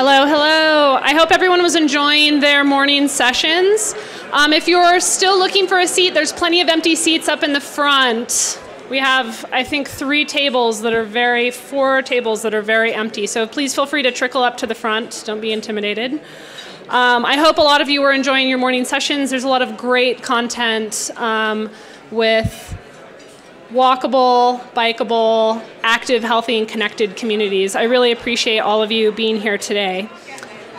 Hello, hello. I hope everyone was enjoying their morning sessions. If you're still looking for a seat, there's plenty of empty seats up in the front. We have, I think, four tables that are very empty. So please feel free to trickle up to the front. Don't be intimidated. I hope a lot of you were enjoying your morning sessions. There's a lot of great content with walkable, bikeable, active, healthy, and connected communities. I really appreciate all of you being here today.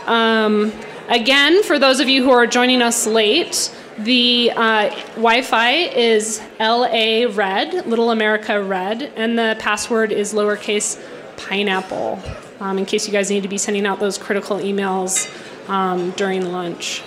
Again, for those of you who are joining us late, the Wi-Fi is LA Red, Little America Red, and the password is lowercase pineapple, in case you guys need to be sending out those critical emails during lunch.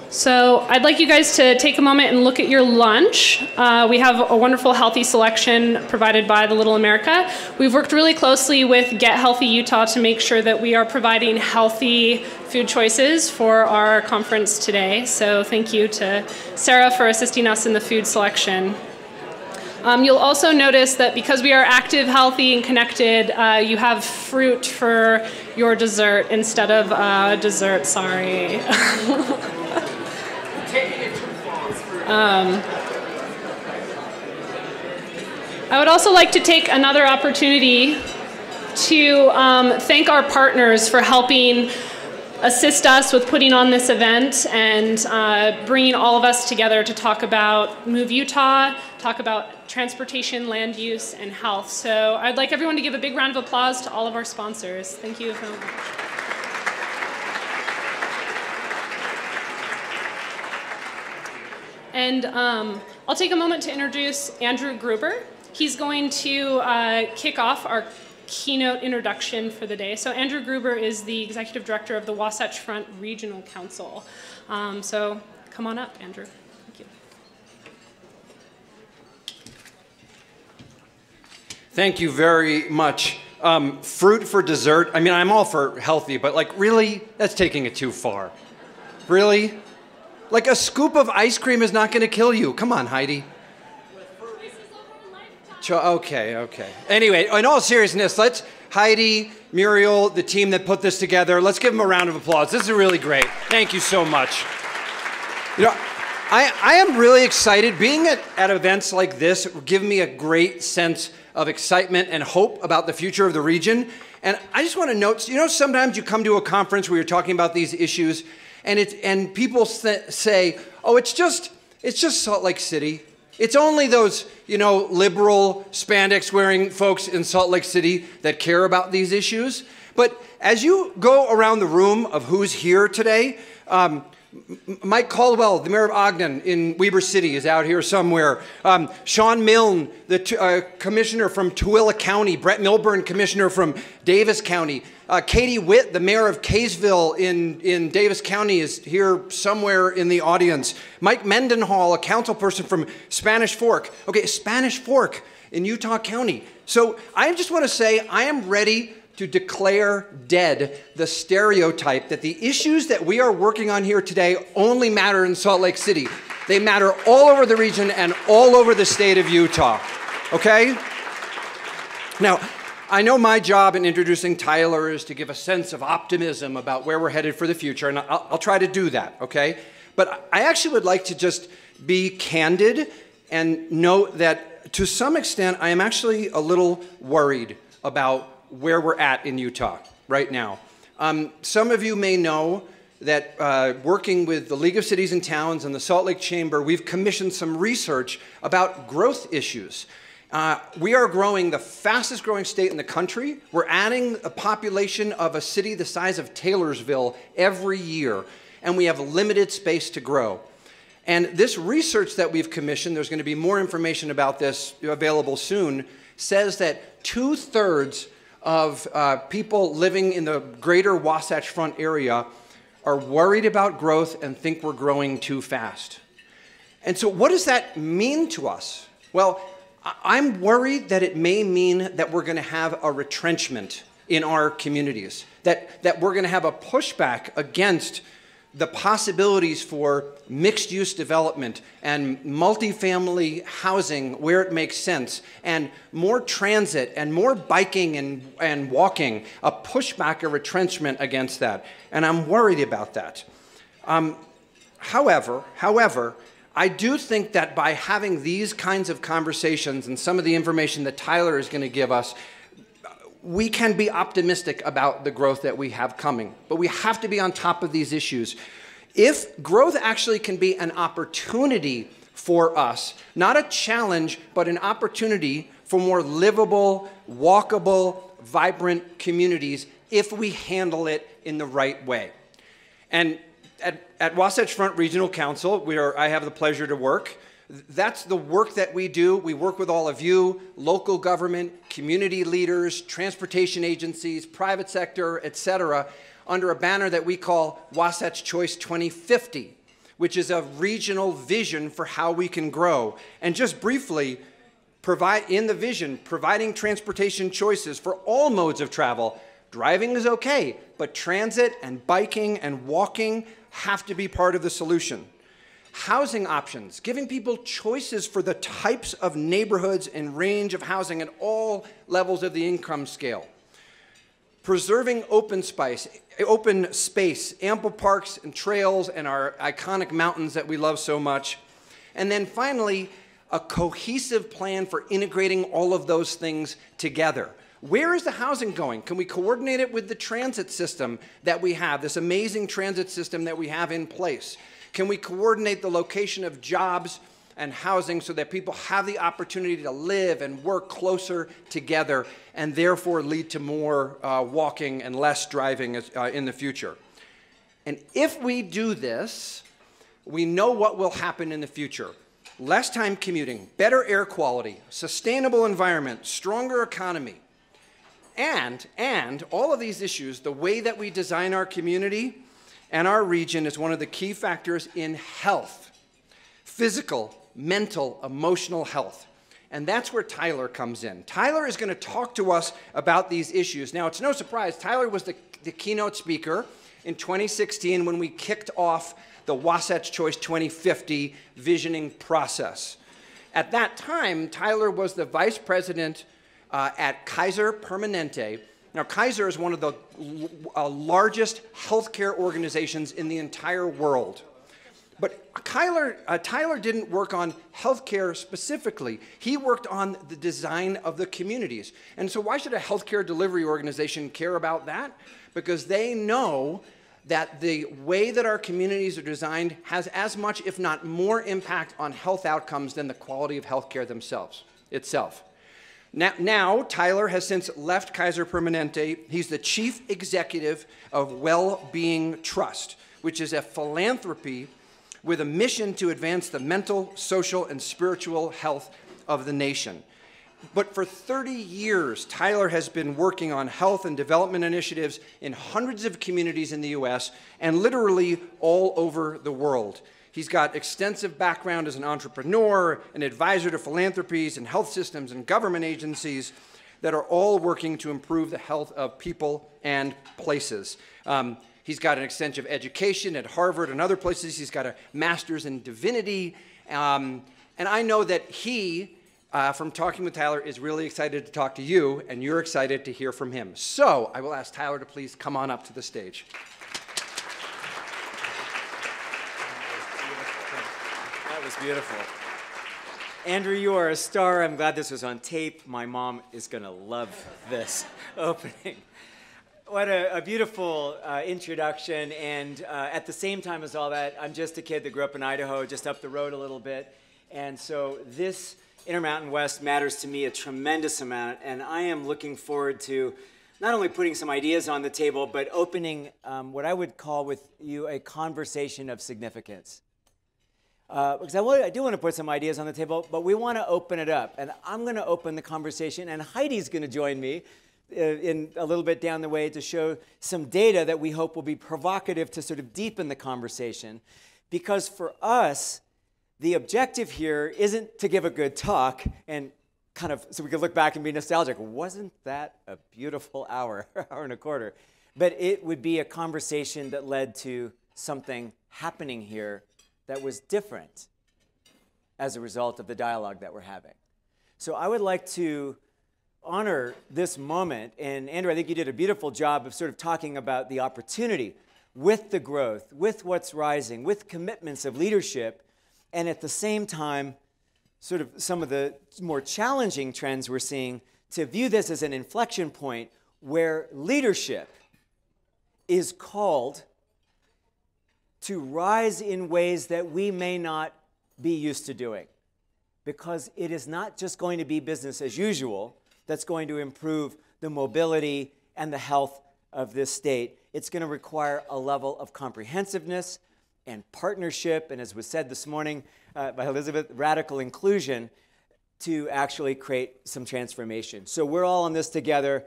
So I'd like you guys to take a moment and look at your lunch. We have a wonderful healthy selection provided by the Little America. We've worked really closely with Get Healthy Utah to make sure that we are providing healthy food choices for our conference today. So thank you to Sarah for assisting us in the food selection. You'll also notice that because we are active, healthy, and connected, you have fruit for your dessert instead of dessert, sorry. I would also like to take another opportunity to thank our partners for helping assist us with putting on this event and bringing all of us together to talk about Move Utah, talk about transportation, land use, and health. So I'd like everyone to give a big round of applause to all of our sponsors. Thank you so much. And I'll take a moment to introduce Andrew Gruber. He's going to kick off our keynote introduction for the day. So Andrew Gruber is the Executive Director of the Wasatch Front Regional Council. So come on up, Andrew. Thank you. Thank you very much. Fruit for dessert. I mean, I'm all for healthy, but like really, that's taking it too far. Really? Like a scoop of ice cream is not going to kill you. Come on, Heidi. Okay. Anyway, in all seriousness, let's, Heidi, Muriel, the team that put this together, let's give them a round of applause. This is really great. Thank you so much. You know, I am really excited. Being at events like this give me a great sense of excitement and hope about the future of the region. And I just want to note, you know, sometimes you come to a conference where you're talking about these issues and people say, oh, it's just Salt Lake City. It's only those, you know, liberal spandex-wearing folks in Salt Lake City that care about these issues. But as you go around the room of who's here today, Mike Caldwell, the mayor of Ogden in Weber City, is out here somewhere. Sean Milne, the commissioner from Tooele County. Brett Milburn, commissioner from Davis County. Katie Witt, the mayor of Kaysville in Davis County, is here somewhere in the audience. Mike Mendenhall, a council person from Spanish Fork. Okay, Spanish Fork in Utah County. So I just want to say I am ready to declare dead the stereotype that the issues that we are working on here today only matter in Salt Lake City. They matter all over the region and all over the state of Utah, okay? Now, I know my job in introducing Tyler is to give a sense of optimism about where we're headed for the future, and I'll try to do that, okay? But I actually would like to just be candid and note that to some extent, I am actually a little worried about where we're at in Utah right now. Some of you may know that working with the League of Cities and Towns and the Salt Lake Chamber, we've commissioned some research about growth issues. We are growing the fastest growing state in the country. We're adding a population of a city the size of Taylorsville every year, and we have limited space to grow. And this research that we've commissioned, there's going to be more information about this available soon, says that 2/3 of people living in the greater Wasatch Front area are worried about growth and think we're growing too fast. And so what does that mean to us? Well, I'm worried that it may mean that we're going to have a retrenchment in our communities, that we're going to have a pushback against the possibilities for mixed-use development and multifamily housing where it makes sense, and more transit and more biking and walking, a pushback, a retrenchment against that. And I'm worried about that. However, I do think that by having these kinds of conversations and some of the information that Tyler is going to give us, we can be optimistic about the growth that we have coming, but we have to be on top of these issues. If growth actually can be an opportunity for us, not a challenge, but an opportunity for more livable, walkable, vibrant communities if we handle it in the right way. And at Wasatch Front Regional Council, where I have the pleasure to work, that's the work that we do. We work with all of you, local government, community leaders, transportation agencies, private sector, et cetera, under a banner that we call Wasatch Choice 2050, which is a regional vision for how we can grow. And just briefly, in the vision, providing transportation choices for all modes of travel. Driving is okay, but transit and biking and walking have to be part of the solution. Housing options, giving people choices for the types of neighborhoods and range of housing at all levels of the income scale. Preserving open space, ample parks and trails and our iconic mountains that we love so much. And then finally, a cohesive plan for integrating all of those things together. Where is the housing going? Can we coordinate it with the transit system that we have, this amazing transit system that we have in place? Can we coordinate the location of jobs and housing so that people have the opportunity to live and work closer together and therefore lead to more walking and less driving in the future? And if we do this, we know what will happen in the future. Less time commuting, better air quality, sustainable environment, stronger economy. And all of these issues, the way that we design our community and our region is one of the key factors in health, physical, mental, emotional health. And that's where Tyler comes in. Tyler is going to talk to us about these issues. Now, it's no surprise, Tyler was the keynote speaker in 2016 when we kicked off the Wasatch Choice 2050 visioning process. At that time, Tyler was the vice president at Kaiser Permanente. Now, Kaiser is one of the largest healthcare organizations in the entire world. But Tyler didn't work on healthcare specifically. He worked on the design of the communities. And so why should a healthcare delivery organization care about that? Because they know that the way that our communities are designed has as much, if not more, impact on health outcomes than the quality of healthcare itself. Now, Tyler has since left Kaiser Permanente. He's the chief executive of Well-Being Trust, which is a philanthropy with a mission to advance the mental, social, and spiritual health of the nation. But for 30 years, Tyler has been working on health and development initiatives in hundreds of communities in the US and literally all over the world. He's got extensive background as an entrepreneur, an advisor to philanthropies and health systems and government agencies that are all working to improve the health of people and places. He's got an extensive education at Harvard and other places. He's got a master's in divinity. And I know that he, from talking with Tyler, is really excited to talk to you, and you're excited to hear from him. So I will ask Tyler to please come on up to the stage. That was beautiful. Andrew, you are a star. I'm glad this was on tape. My mom is going to love this opening. What a beautiful introduction, and at the same time as all that, I'm just a kid that grew up in Idaho, just up the road a little bit, and so this Intermountain West matters to me a tremendous amount, and I am looking forward to not only putting some ideas on the table, but opening what I would call with you a conversation of significance. Because I do want to put some ideas on the table, but we want to open it up, and I'm going to open the conversation, and Heidi's going to join me in a little bit down the way to show some data that we hope will be provocative to sort of deepen the conversation. Because for us, the objective here isn't to give a good talk and kind of so we can look back and be nostalgic. Wasn't that a beautiful hour, hour and a quarter? But it would be a conversation that led to something happening here that was different as a result of the dialogue that we're having. So I would like to honor this moment. And Andrew, I think you did a beautiful job of sort of talking about the opportunity with the growth, with what's rising, with commitments of leadership, and at the same time, sort of some of the more challenging trends we're seeing, to view this as an inflection point where leadership is called to rise in ways that we may not be used to doing. Because it is not just going to be business as usual that's going to improve the mobility and the health of this state. It's going to require a level of comprehensiveness and partnership, and as was said this morning by Elizabeth, radical inclusion to actually create some transformation. So we're all in this together.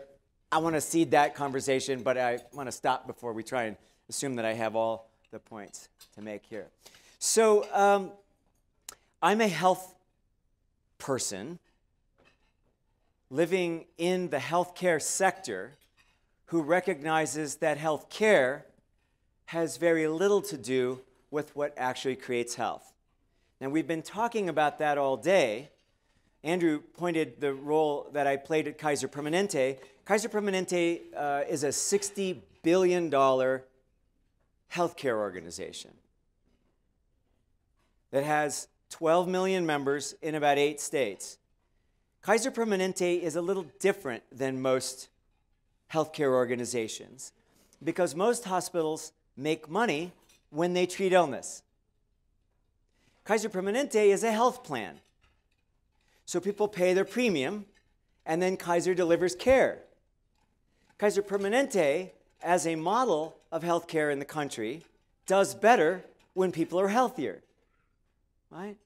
I want to seed that conversation, but I want to stop before we try and assume that I have all the points to make here. So I'm a health person living in the healthcare sector who recognizes that healthcare has very little to do with what actually creates health. Now, we've been talking about that all day. Andrew pointed the role that I played at Kaiser Permanente. Kaiser Permanente is a $60 billion healthcare organization that has 12 million members in about 8 states. Kaiser Permanente is a little different than most healthcare organizations because most hospitals make money when they treat illness. Kaiser Permanente is a health plan. So people pay their premium, and then Kaiser delivers care. Kaiser Permanente, as a model of healthcare in the country, does better when people are healthier. Right?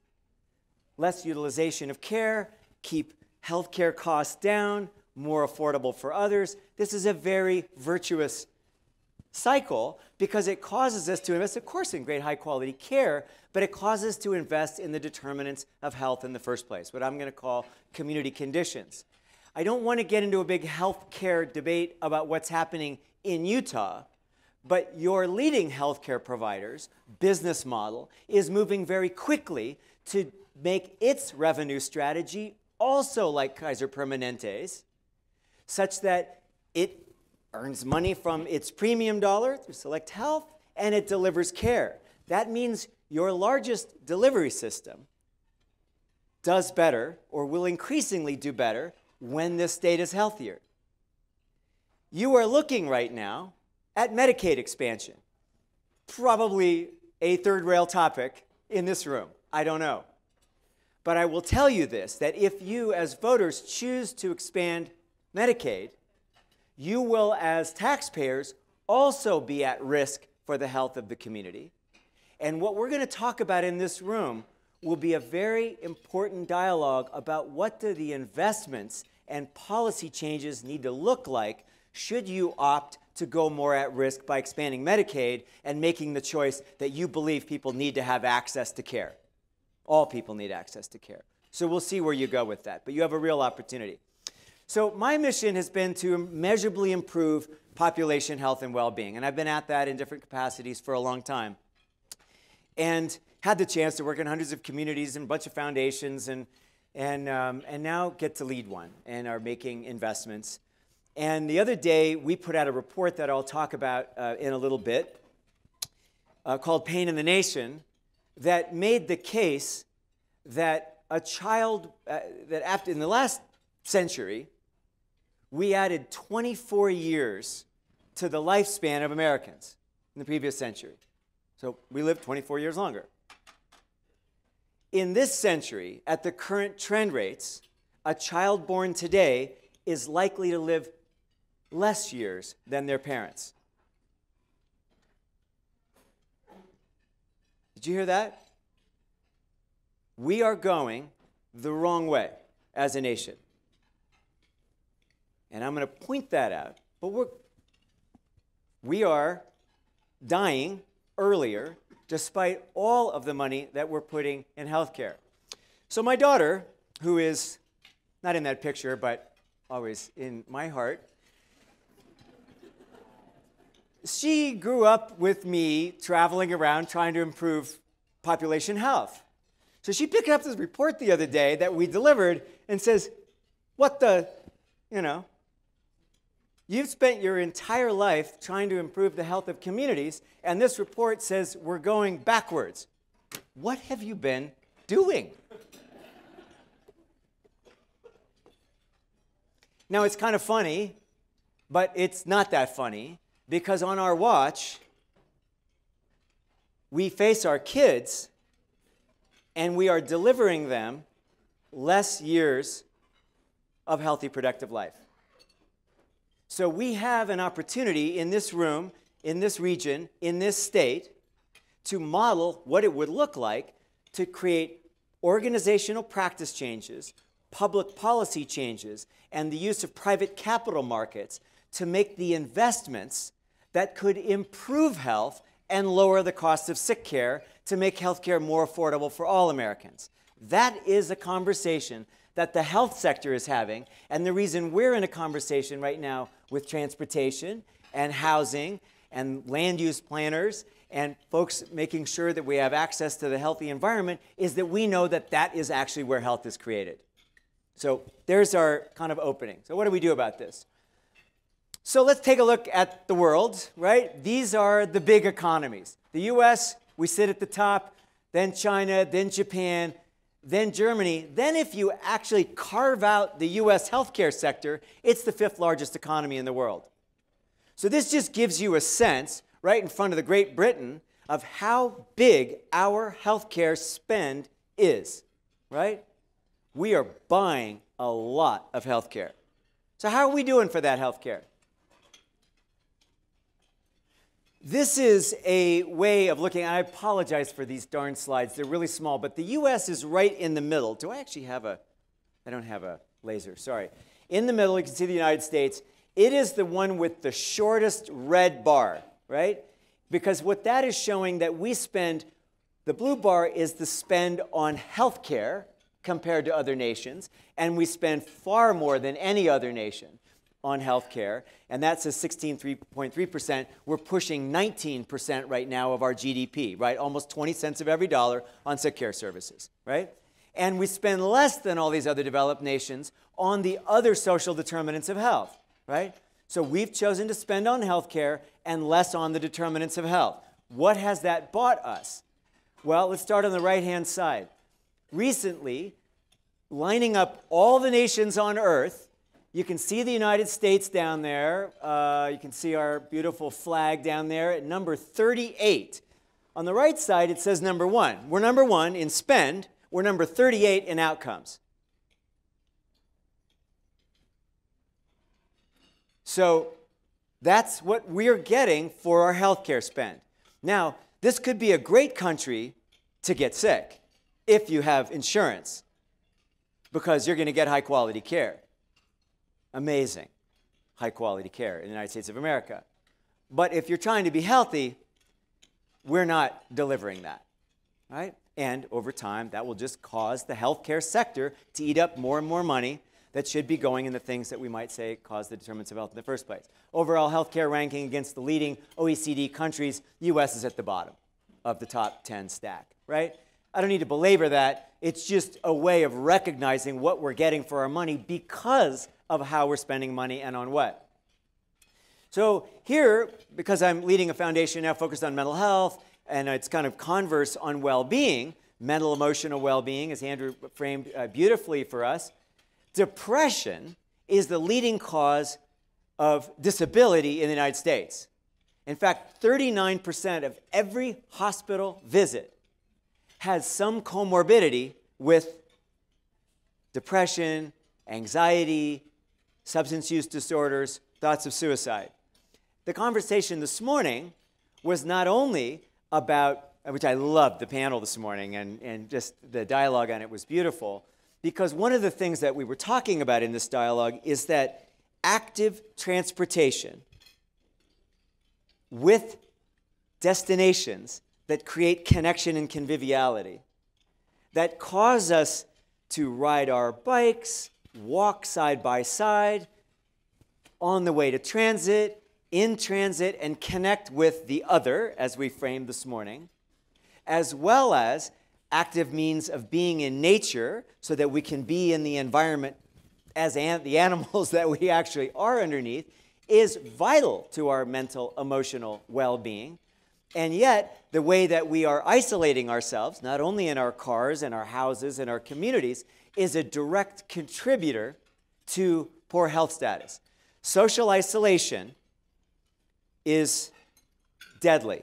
Less utilization of care, keep healthcare costs down, more affordable for others. This is a very virtuous cycle because it causes us to invest, of course, in great high-quality care, but it causes us to invest in the determinants of health in the first place, what I'm going to call community conditions. I don't want to get into a big healthcare debate about what's happening in Utah, but your leading healthcare provider's business model is moving very quickly to make its revenue strategy also like Kaiser Permanente's, such that it earns money from its premium dollar through Select Health, and it delivers care. That means your largest delivery system does better, or will increasingly do better, when this state is healthier. You are looking right now at Medicaid expansion. Probably a third rail topic in this room. I don't know. But I will tell you this, that if you as voters choose to expand Medicaid, you will as taxpayers also be at risk for the health of the community. And what we're going to talk about in this room will be a very important dialogue about what do the investments and policy changes need to look like should you opt to go more at risk by expanding Medicaid and making the choice that you believe people need to have access to care. All people need access to care. So we'll see where you go with that, but you have a real opportunity. So my mission has been to measurably improve population health and well-being, and I've been at that in different capacities for a long time. And had the chance to work in hundreds of communities and a bunch of foundations, and now get to lead one and are making investments. And the other day, we put out a report that I'll talk about in a little bit called Pain in the Nation that made the case that a child, in the last century, we added 24 years to the lifespan of Americans in the previous century. So we lived 24 years longer. In this century, at the current trend rates, a child born today is likely to live less years than their parents. Did you hear that? We are going the wrong way as a nation. And I'm going to point that out. But we are dying earlier despite all of the money that we're putting in healthcare. So my daughter, who is not in that picture, but always in my heart, she grew up with me traveling around trying to improve population health. So she picked up this report the other day that we delivered and says, what the, you've spent your entire life trying to improve the health of communities, and this report says we're going backwards. What have you been doing? Now, it's kind of funny, but it's not that funny, because on our watch, we face our kids, and we are delivering them less years of healthy, productive life. So we have an opportunity in this room, in this region, in this state, to model what it would look like to create organizational practice changes, public policy changes, and the use of private capital markets to make the investments that could improve health and lower the cost of sick care to make healthcare more affordable for all Americans. That is a conversation that the health sector is having, and the reason we're in a conversation right now with transportation and housing and land use planners and folks making sure that we have access to the healthy environment is that we know that that is actually where health is created. So there's our kind of opening. So what do we do about this? So let's take a look at the world, right? These are the big economies. The US, we sit at the top, then China, then Japan, then Germany. Then if you actually carve out the US healthcare sector, it's the 5th largest economy in the world. So this just gives you a sense, right in front of the Great Britain, of how big our healthcare spend is, right? We are buying a lot of healthcare. So how are we doing for that healthcare? This is a way of looking, I apologize for these darn slides, they're really small, but the US is right in the middle. Do I actually have I don't have a laser, sorry. In the middle, you can see the United States. It is the one with the shortest red bar, right? Because what that is showing that we spend, the blue bar is the spend on healthcare compared to other nations, and we spend far more than any other nation on healthcare, and that's a 16.3%. We're pushing 19% right now of our GDP, right? Almost 20 cents of every dollar on sick care services, right? And we spend less than all these other developed nations on the other social determinants of health, right? So we've chosen to spend on healthcare and less on the determinants of health. What has that bought us? Well, let's start on the right-hand side. Recently, lining up all the nations on Earth, you can see the United States down there. You can see our beautiful flag down there at number 38. On the right side, it says number 1. We're number 1 in spend. We're number 38 in outcomes. So that's what we're getting for our healthcare spend. Now, this could be a great country to get sick if you have insurance, because you're going to get high-quality care. Amazing high-quality care in the United States of America. But if you're trying to be healthy, we're not delivering that, right? And over time, that will just cause the healthcare sector to eat up more and more money that should be going in the things that we might say cause the determinants of health in the first place. Overall healthcare ranking against the leading OECD countries, the US is at the bottom of the top 10 stack, right? I don't need to belabor that. It's just a way of recognizing what we're getting for our money because of how we're spending money and on what. So here, because I'm leading a foundation now focused on mental health, and it's kind of converse on well-being, mental, emotional well-being, as Andrew framed beautifully for us, depression is the leading cause of disability in the United States. In fact, 39% of every hospital visit has some comorbidity with depression, anxiety, substance use disorders, thoughts of suicide. The conversation this morning was not only about, which I loved the panel this morning, and just the dialogue on it was beautiful, because one of the things that we were talking about in this dialogue is that active transportation with destinations that create connection and conviviality, that cause us to ride our bikes, walk side by side, on the way to transit, in transit and connect with the other, as we framed this morning, as well as active means of being in nature so that we can be in the environment as the animals that we actually are underneath, is vital to our mental, emotional well-being. And yet, the way that we are isolating ourselves, not only in our cars and our houses and our communities, is a direct contributor to poor health status. Social isolation is deadly.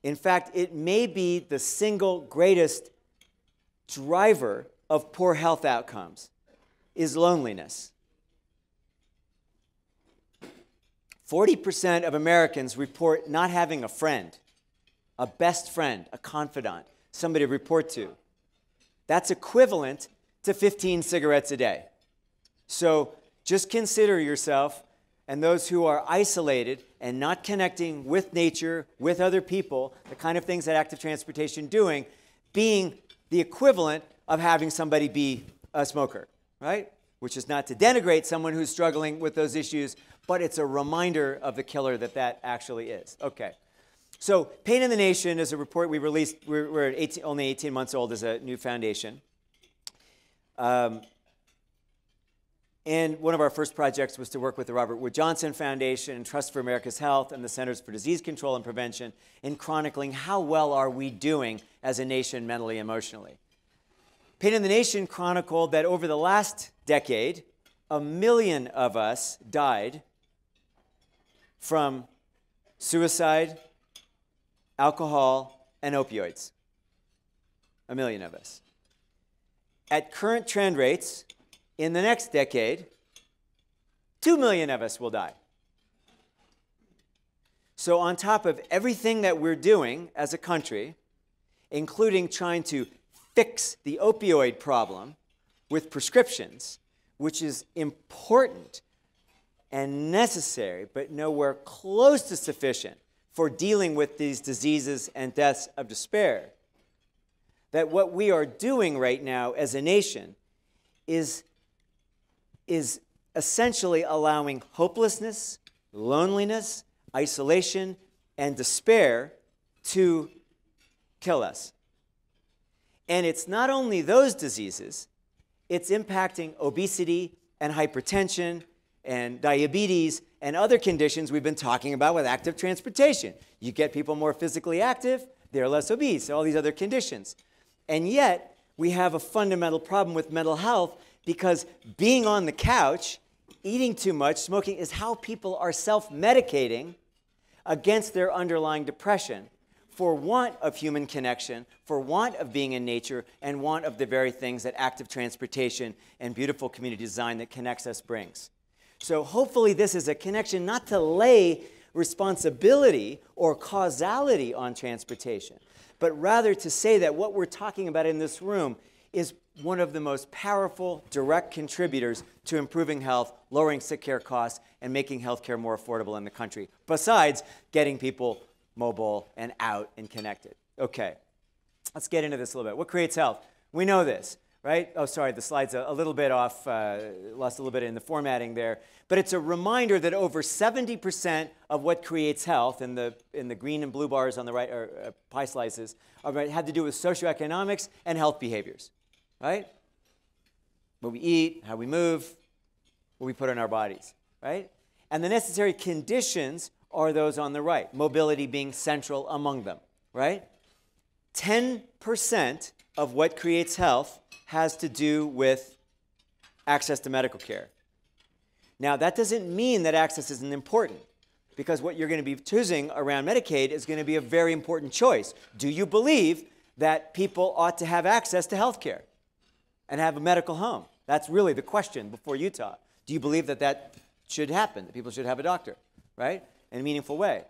In fact, it may be the single greatest driver of poor health outcomes, is loneliness. 40% of Americans report not having a friend, a best friend, a confidant, somebody to report to. That's equivalent to 15 cigarettes a day. So just consider yourself and those who are isolated and not connecting with nature, with other people, the kind of things that active transportation doing, being the equivalent of having somebody be a smoker, right? Which is not to denigrate someone who's struggling with those issues, but it's a reminder of the killer that that actually is. Okay. So Pain in the Nation is a report we released. We're only 18 months old as a new foundation. And one of our first projects was to work with the Robert Wood Johnson Foundation and Trust for America's Health and the Centers for Disease Control and Prevention in chronicling how well are we doing as a nation mentally, emotionally. Pain in the Nation chronicled that over the last decade, 1 million of us died from suicide, alcohol, and opioids. 1 million of us. At current trend rates, in the next decade, 2 million of us will die. So on top of everything that we're doing as a country, including trying to fix the opioid problem with prescriptions, which is important and necessary, but nowhere close to sufficient for dealing with these diseases and deaths of despair, that what we are doing right now as a nation is essentially allowing hopelessness, loneliness, isolation, and despair to kill us. And it's not only those diseases, it's impacting obesity and hypertension and diabetes and other conditions we've been talking about with active transportation. You get people more physically active, they're less obese, all these other conditions. And yet, we have a fundamental problem with mental health because being on the couch, eating too much, smoking is how people are self-medicating against their underlying depression for want of human connection, for want of being in nature, and want of the very things that active transportation and beautiful community design that connects us brings. So hopefully this is a connection not to lay responsibility or causality on transportation, but rather to say that what we're talking about in this room is one of the most powerful direct contributors to improving health, lowering sick care costs, and making healthcare more affordable in the country, besides getting people mobile and out and connected. Okay, let's get into this a little bit. What creates health? We know this, right? Oh, sorry, the slide's a little bit off, lost a little bit in the formatting there. But it's a reminder that over 70% of what creates health in the green and blue bars on the right, or pie slices, have to do with socioeconomics and health behaviors, right? What we eat, how we move, what we put in our bodies, right? And the necessary conditions are those on the right, mobility being central among them, right? 10% of what creates health has to do with access to medical care. Now, that doesn't mean that access isn't important, because what you're going to be choosing around Medicaid is going to be a very important choice. Do you believe that people ought to have access to health care and have a medical home? That's really the question before Utah. Do you believe that that should happen, that people should have a doctor, right, in a meaningful way?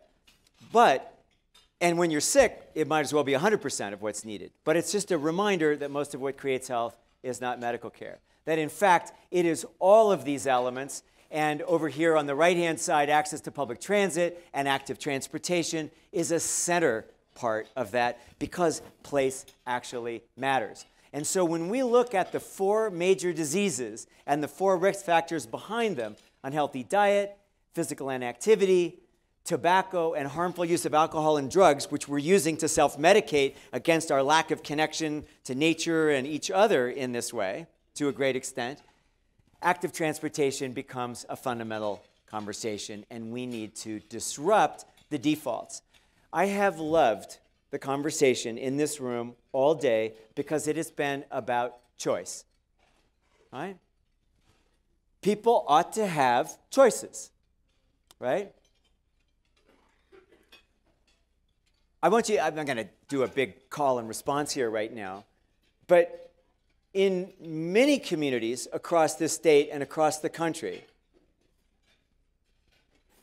And when you're sick, it might as well be 100% of what's needed. But it's just a reminder that most of what creates health is not medical care. That in fact, it is all of these elements. And over here on the right-hand side, access to public transit and active transportation is a center part of that because place actually matters. And so when we look at the 4 major diseases and the 4 risk factors behind them, unhealthy diet, physical inactivity, tobacco, and harmful use of alcohol and drugs, which we're using to self-medicate against our lack of connection to nature and each other in this way, to a great extent, active transportation becomes a fundamental conversation, and we need to disrupt the defaults. I have loved the conversation in this room all day because it has been about choice, right? People ought to have choices, right? I'm not going to do a big call and response here right now, but in many communities across this state and across the country,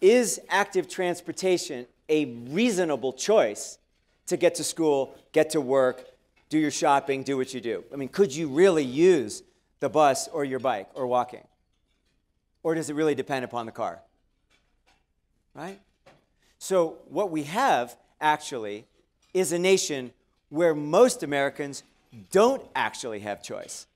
is active transportation a reasonable choice to get to school, get to work, do your shopping, do what you do? I mean, could you really use the bus or your bike or walking? Or does it really depend upon the car? Right? So what we have actually is a nation where most Americans don't actually have choice.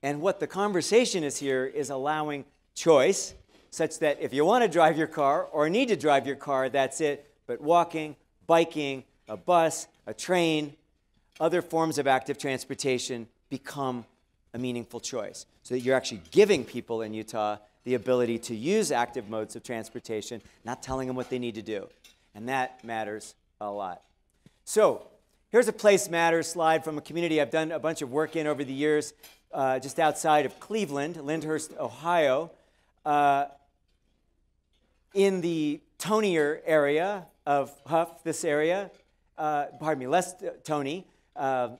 And what the conversation is here is allowing choice such that if you want to drive your car or need to drive your car, that's it. But walking, biking, a bus, a train, other forms of active transportation become a meaningful choice. So that you're actually giving people in Utah the ability to use active modes of transportation, not telling them what they need to do. And that matters a lot. So here's a Place Matters slide from a community I've done a bunch of work in over the years, just outside of Cleveland, Lyndhurst, Ohio. In the Tonier area of Huff, this area, less Tony, the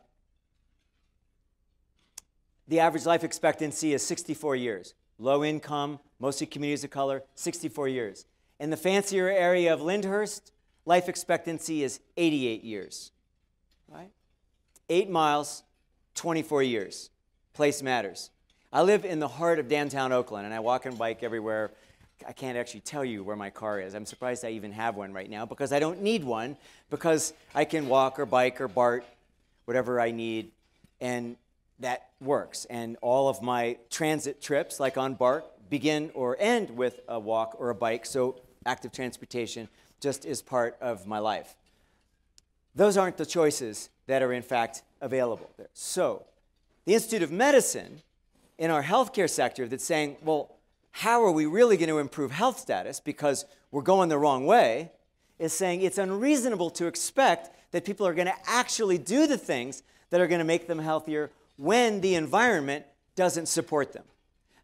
average life expectancy is 64 years. Low income, mostly communities of color, 64 years. In the fancier area of Lyndhurst, life expectancy is 88 years. Right? 8 miles, 24 years. Place Matters. I live in the heart of downtown Oakland, and I walk and bike everywhere. I can't actually tell you where my car is. I'm surprised I even have one right now because I don't need one, because I can walk or bike or BART, whatever I need, and that works. And all of my transit trips, like on BART, begin or end with a walk or a bike, so active transportation just is part of my life. Those aren't the choices that are in fact available there. So the Institute of Medicine in our healthcare sector that's saying, well, how are we really going to improve health status because we're going the wrong way, is saying it's unreasonable to expect that people are going to actually do the things that are going to make them healthier when the environment doesn't support them.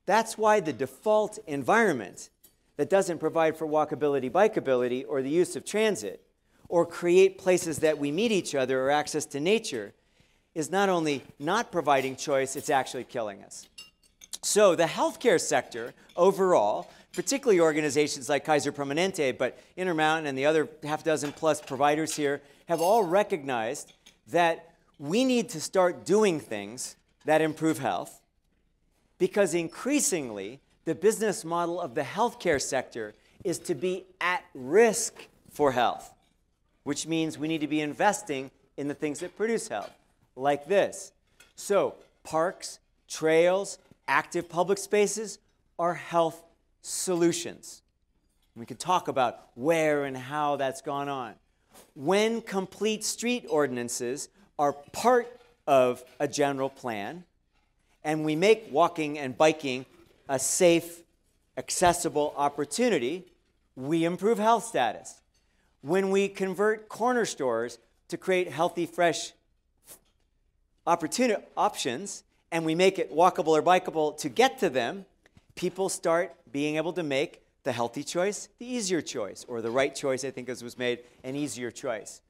That's why the default environment that doesn't provide for walkability, bikeability, or the use of transit, or create places that we meet each other or access to nature, is not only not providing choice, it's actually killing us. So the healthcare sector overall, particularly organizations like Kaiser Permanente, but Intermountain and the other half dozen plus providers here, have all recognized that we need to start doing things that improve health, because increasingly the business model of the healthcare sector is to be at risk for health, which means we need to be investing in the things that produce health, like this. So parks, trails, active public spaces are health solutions. We can talk about where and how that's gone on. When complete street ordinances are part of a general plan, and we make walking and biking a safe, accessible opportunity, we improve health status. When we convert corner stores to create healthy, fresh options, and we make it walkable or bikeable to get to them, people start being able to make the healthy choice the easier choice, or the right choice, I think, as was made, an easier choice.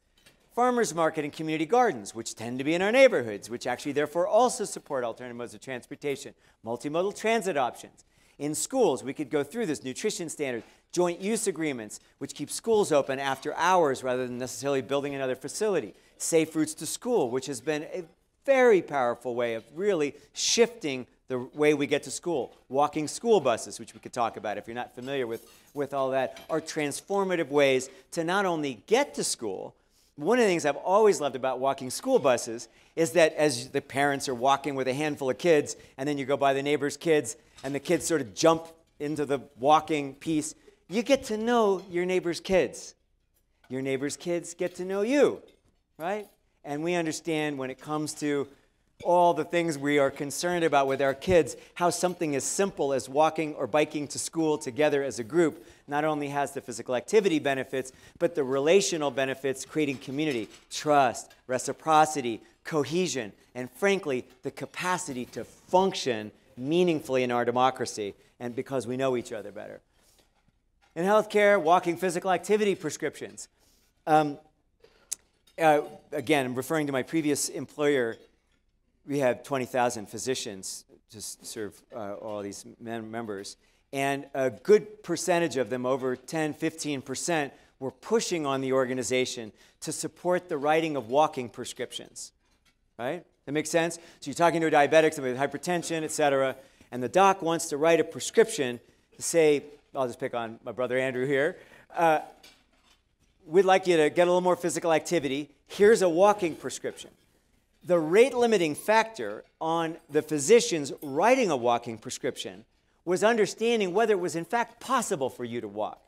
Farmers market and community gardens, which tend to be in our neighborhoods, which actually therefore also support alternative modes of transportation. Multimodal transit options. In schools, we could go through this nutrition standard, joint use agreements, which keep schools open after hours rather than necessarily building another facility. Safe routes to school, which has been a very powerful way of really shifting the way we get to school. Walking school buses, which we could talk about if you're not familiar with all that, are transformative ways to not only get to school. One of the things I've always loved about walking school buses is that as the parents are walking with a handful of kids, and then you go by the neighbor's kids, and the kids sort of jump into the walking piece, you get to know your neighbor's kids. Your neighbor's kids get to know you, right? And we understand when it comes to all the things we are concerned about with our kids, how something as simple as walking or biking to school together as a group not only has the physical activity benefits, but the relational benefits, creating community, trust, reciprocity, cohesion, and frankly, the capacity to function meaningfully in our democracy, and because we know each other better. In healthcare, walking physical activity prescriptions. Again, I'm referring to my previous employer. We had 20,000 physicians to serve all these members. And a good percentage of them, over 10, 15%, were pushing on the organization to support the writing of walking prescriptions. Right? That makes sense? So you're talking to a diabetic, somebody with hypertension, et cetera, and the doc wants to write a prescription to say, I'll just pick on my brother Andrew here, we'd like you to get a little more physical activity. Here's a walking prescription. The rate-limiting factor on the physicians writing a walking prescription was understanding whether it was in fact possible for you to walk.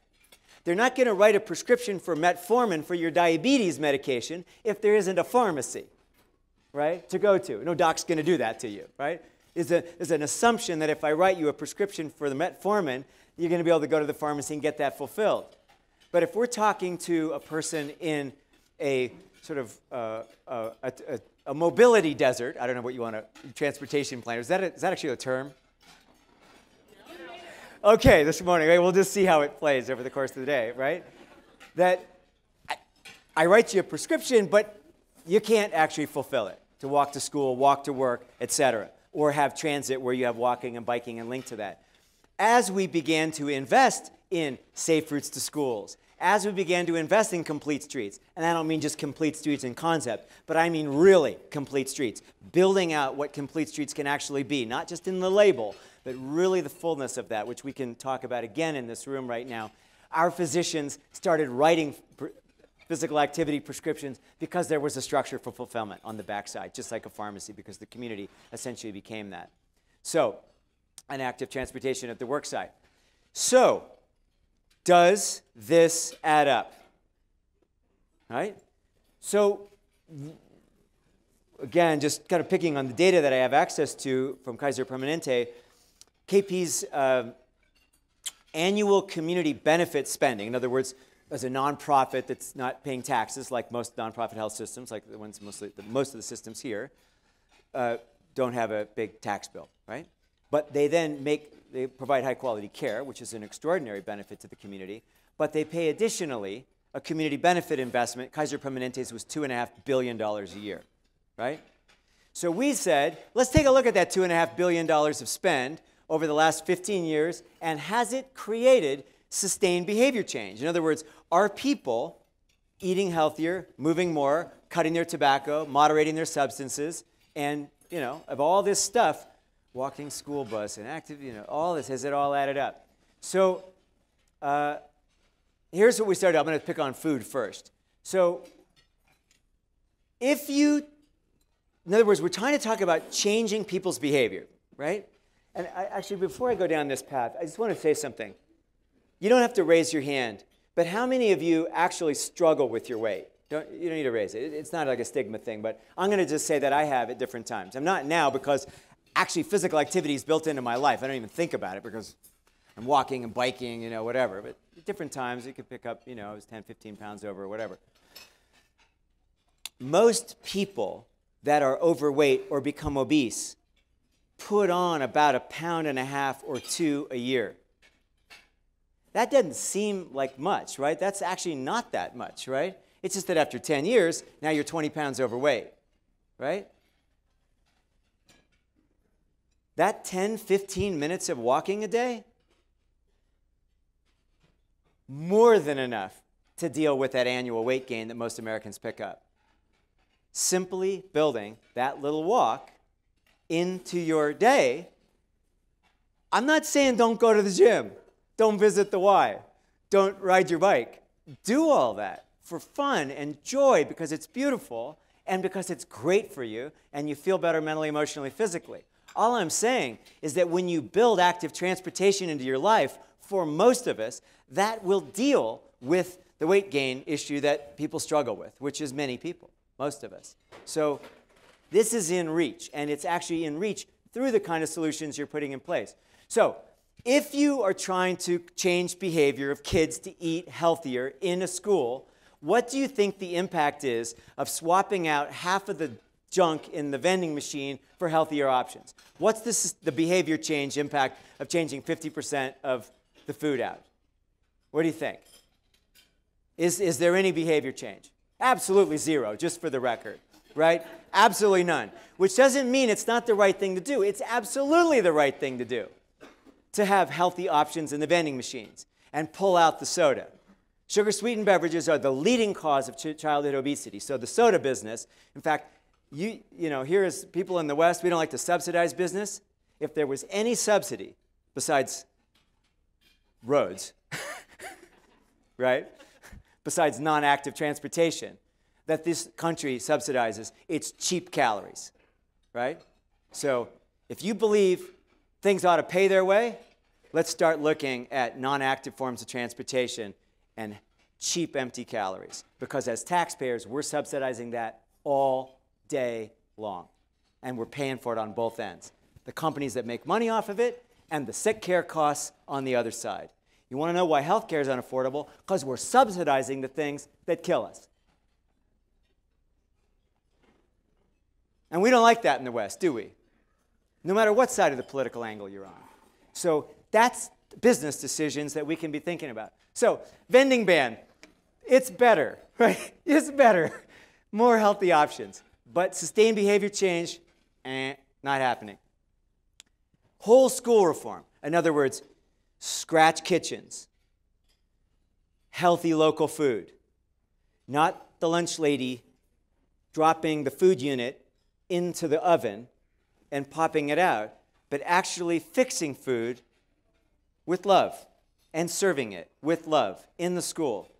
They're not going to write a prescription for metformin for your diabetes medication if there isn't a pharmacy, right, to go to. No doc's going to do that to you, right? There's an assumption that if I write you a prescription for the metformin, you're going to be able to go to the pharmacy and get that fulfilled. But if we're talking to a person in a sort of a mobility desert, I don't know what you want to, transportation plan, is that actually a term? Okay, this morning, right, we'll just see how it plays over the course of the day, right? That I write you a prescription, but you can't actually fulfill it, to walk to school, walk to work, etc., or have transit where you have walking and biking and linked to that. As we began to invest in safe routes to schools, as we began to invest in complete streets, and I don't mean just complete streets in concept, but I mean really complete streets, building out what complete streets can actually be, not just in the label, but really the fullness of that, which we can talk about again in this room right now. Our physicians started writing physical activity prescriptions because there was a structure for fulfillment on the backside, just like a pharmacy, because the community essentially became that. So, an active transportation at the work site. So, does this add up? Right? So, again, just kind of picking on the data that I have access to from Kaiser Permanente, KP's annual community benefit spending, in other words, as a nonprofit that's not paying taxes like most nonprofit health systems, like the ones most of the systems here, don't have a big tax bill, right? But they then they provide high quality care, which is an extraordinary benefit to the community, but they pay additionally a community benefit investment. Kaiser Permanente's was $2.5 billion a year, right? So we said, let's take a look at that $2.5 billion of spend over the last 15 years, and has it created sustained behavior change? In other words, are people eating healthier, moving more, cutting their tobacco, moderating their substances, and, of all this stuff, walking school bus and active, all this, has it all added up? So here's what we started. I'm going to pick on food first. So in other words, we're trying to talk about changing people's behavior, right? And actually, before I go down this path, I just want to say something. You don't have to raise your hand, but how many of you actually struggle with your weight? You don't need to raise it. It's not like a stigma thing, but I'm going to just say that I have at different times. I'm not now because actually physical activity is built into my life. I don't even think about it because I'm walking and biking, whatever. But at different times, you could pick up, I was 10, 15 pounds over or whatever. Most people that are overweight or become obese put on about 1.5 pounds or 2 a year. That doesn't seem like much, right? That's actually not that much, right? It's just that after 10 years, now you're 20 pounds overweight, right? That 10, 15 minutes of walking a day, more than enough to deal with that annual weight gain that most Americans pick up. Simply building that little walk into your day. I'm not saying don't go to the gym. Don't visit the Y. Don't ride your bike. Do all that for fun and joy because it's beautiful and because it's great for you and you feel better mentally, emotionally, physically. All I'm saying is that when you build active transportation into your life for most of us, that will deal with the weight gain issue that people struggle with, which is many people, most of us. So this is in reach, and it's actually in reach through the kind of solutions you're putting in place. So if you are trying to change behavior of kids to eat healthier in a school, what do you think the impact is of swapping out half of the junk in the vending machine for healthier options? What's the behavior change impact of changing 50% of the food out? What do you think? Is there any behavior change? Absolutely zero, just for the record, right? Absolutely none. Which doesn't mean it's not the right thing to do. It's absolutely the right thing to do, to have healthy options in the vending machines and pull out the soda. Sugar-sweetened beverages are the leading cause of childhood obesity. So the soda business, in fact, you know, here is people in the West, we don't like to subsidize business. If there was any subsidy besides roads, right? Besides non-active transportation, that this country subsidizes, it's cheap calories, right? So if you believe things ought to pay their way, let's start looking at non-active forms of transportation and cheap empty calories. Because as taxpayers, we're subsidizing that all day long. And we're paying for it on both ends. The companies that make money off of it and the sick care costs on the other side. You want to know why healthcare is unaffordable? Because we're subsidizing the things that kill us. And we don't like that in the West, do we? No matter what side of the political angle you're on. So that's business decisions that we can be thinking about. So vending ban, it's better, right? It's better. More healthy options. But sustained behavior change, not happening. Whole school reform. In other words, scratch kitchens, healthy local food, not the lunch lady dropping the food unit into the oven and popping it out, but actually fixing food with love and serving it with love in the school.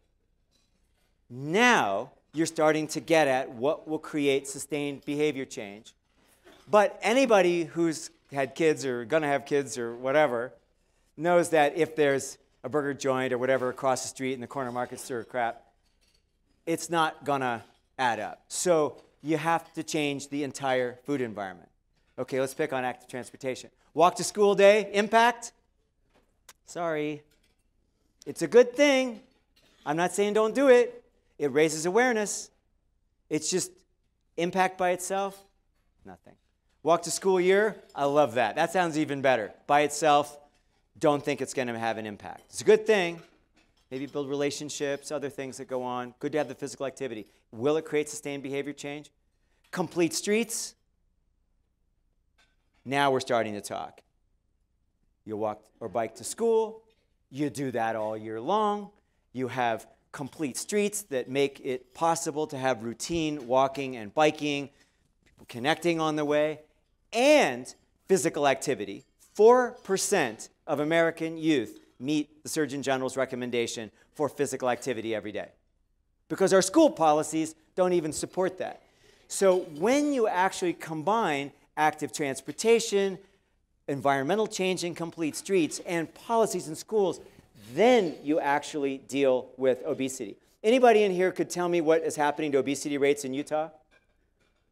Now you're starting to get at what will create sustained behavior change. But anybody who's had kids or going to have kids or whatever knows that if there's a burger joint or whatever across the street in the corner market stir crap, it's not going to add up. So you have to change the entire food environment. Okay, let's pick on active transportation. Walk to school day, impact? Sorry. It's a good thing. I'm not saying don't do it. It raises awareness. It's just impact by itself, nothing. Walk to school year, I love that. That sounds even better. By itself, don't think it's going to have an impact. It's a good thing. Maybe build relationships, other things that go on. Good to have the physical activity. Will it create sustained behavior change? Complete streets. Now we're starting to talk. You walk or bike to school. You do that all year long. You have complete streets that make it possible to have routine walking and biking, people connecting on the way, and physical activity. 4% of American youth meet the Surgeon General's recommendation for physical activity every day, because our school policies don't even support that. So when you actually combine active transportation, environmental change in complete streets, and policies in schools, then you actually deal with obesity. Anybody in here could tell me what is happening to obesity rates in Utah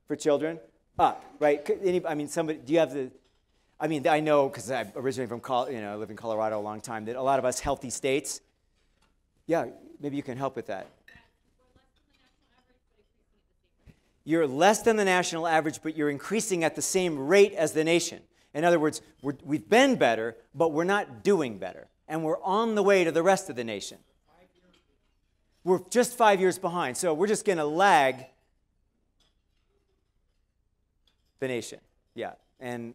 for children? Up, right? I mean, somebody, do you have the, I mean, I know, because I'm originally from, I live in Colorado a long time, that a lot of us healthy states, yeah, maybe you can help with that. You're less than the national average, but you're increasing at the same rate as the nation. In other words, we've been better, but we're not doing better. And we're on the way to the rest of the nation. We're just 5 years behind, so we're just going to lag the nation. Yeah, and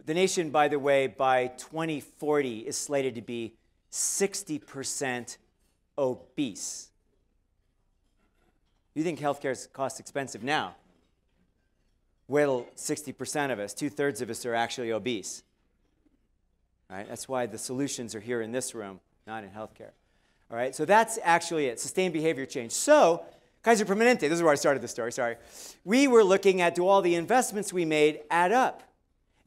the nation, by the way, by 2040 is slated to be 60% obese. You think healthcare is cost expensive now? Wait till 60% of us, 2/3 of us are actually obese. Right? That's why the solutions are here in this room, not in healthcare. All right, so that's actually it, sustained behavior change. So, Kaiser Permanente, this is where I started the story, sorry. We were looking at, do all the investments we made add up?